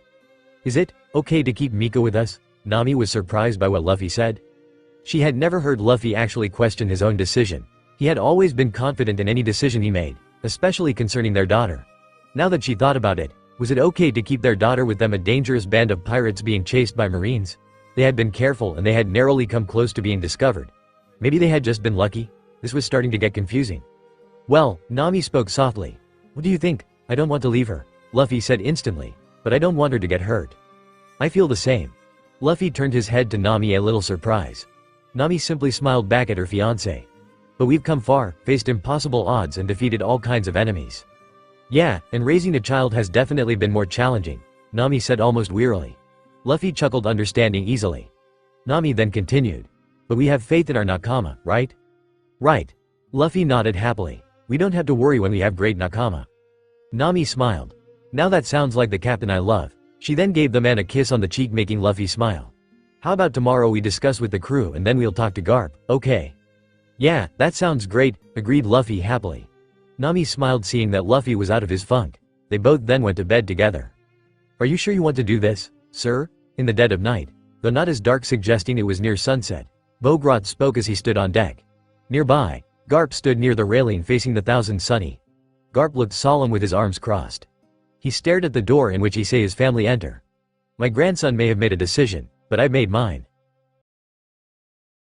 "Is it okay to keep Mika with us?" Nami was surprised by what Luffy said. She had never heard Luffy actually question his own decision. He had always been confident in any decision he made, especially concerning their daughter. Now that she thought about it, was it okay to keep their daughter with them, a dangerous band of pirates being chased by marines? They had been careful and they had narrowly come close to being discovered. Maybe they had just been lucky? This was starting to get confusing. "Well," Nami spoke softly. "What do you think?" "I don't want to leave her," Luffy said instantly. "But I don't want her to get hurt." "I feel the same." Luffy turned his head to Nami, a little surprised. Nami simply smiled back at her fiancé. "But we've come far, faced impossible odds and defeated all kinds of enemies." "Yeah, and raising a child has definitely been more challenging," Nami said almost wearily. Luffy chuckled, understanding easily. Nami then continued. "But we have faith in our Nakama, right?" "Right." Luffy nodded happily. "We don't have to worry when we have great Nakama." Nami smiled. "Now that sounds like the captain I love." She then gave the man a kiss on the cheek, making Luffy smile. "How about tomorrow we discuss with the crew and then we'll talk to Garp, okay?" "Yeah, that sounds great," agreed Luffy happily. Nami smiled, seeing that Luffy was out of his funk. They both then went to bed together. "Are you sure you want to do this, sir?" In the dead of night, though not as dark, suggesting it was near sunset, Bogrot spoke as he stood on deck. Nearby, Garp stood near the railing facing the Thousand Sunny. Garp looked solemn with his arms crossed. He stared at the door in which he saw his family enter. "My grandson may have made a decision, but I've made mine."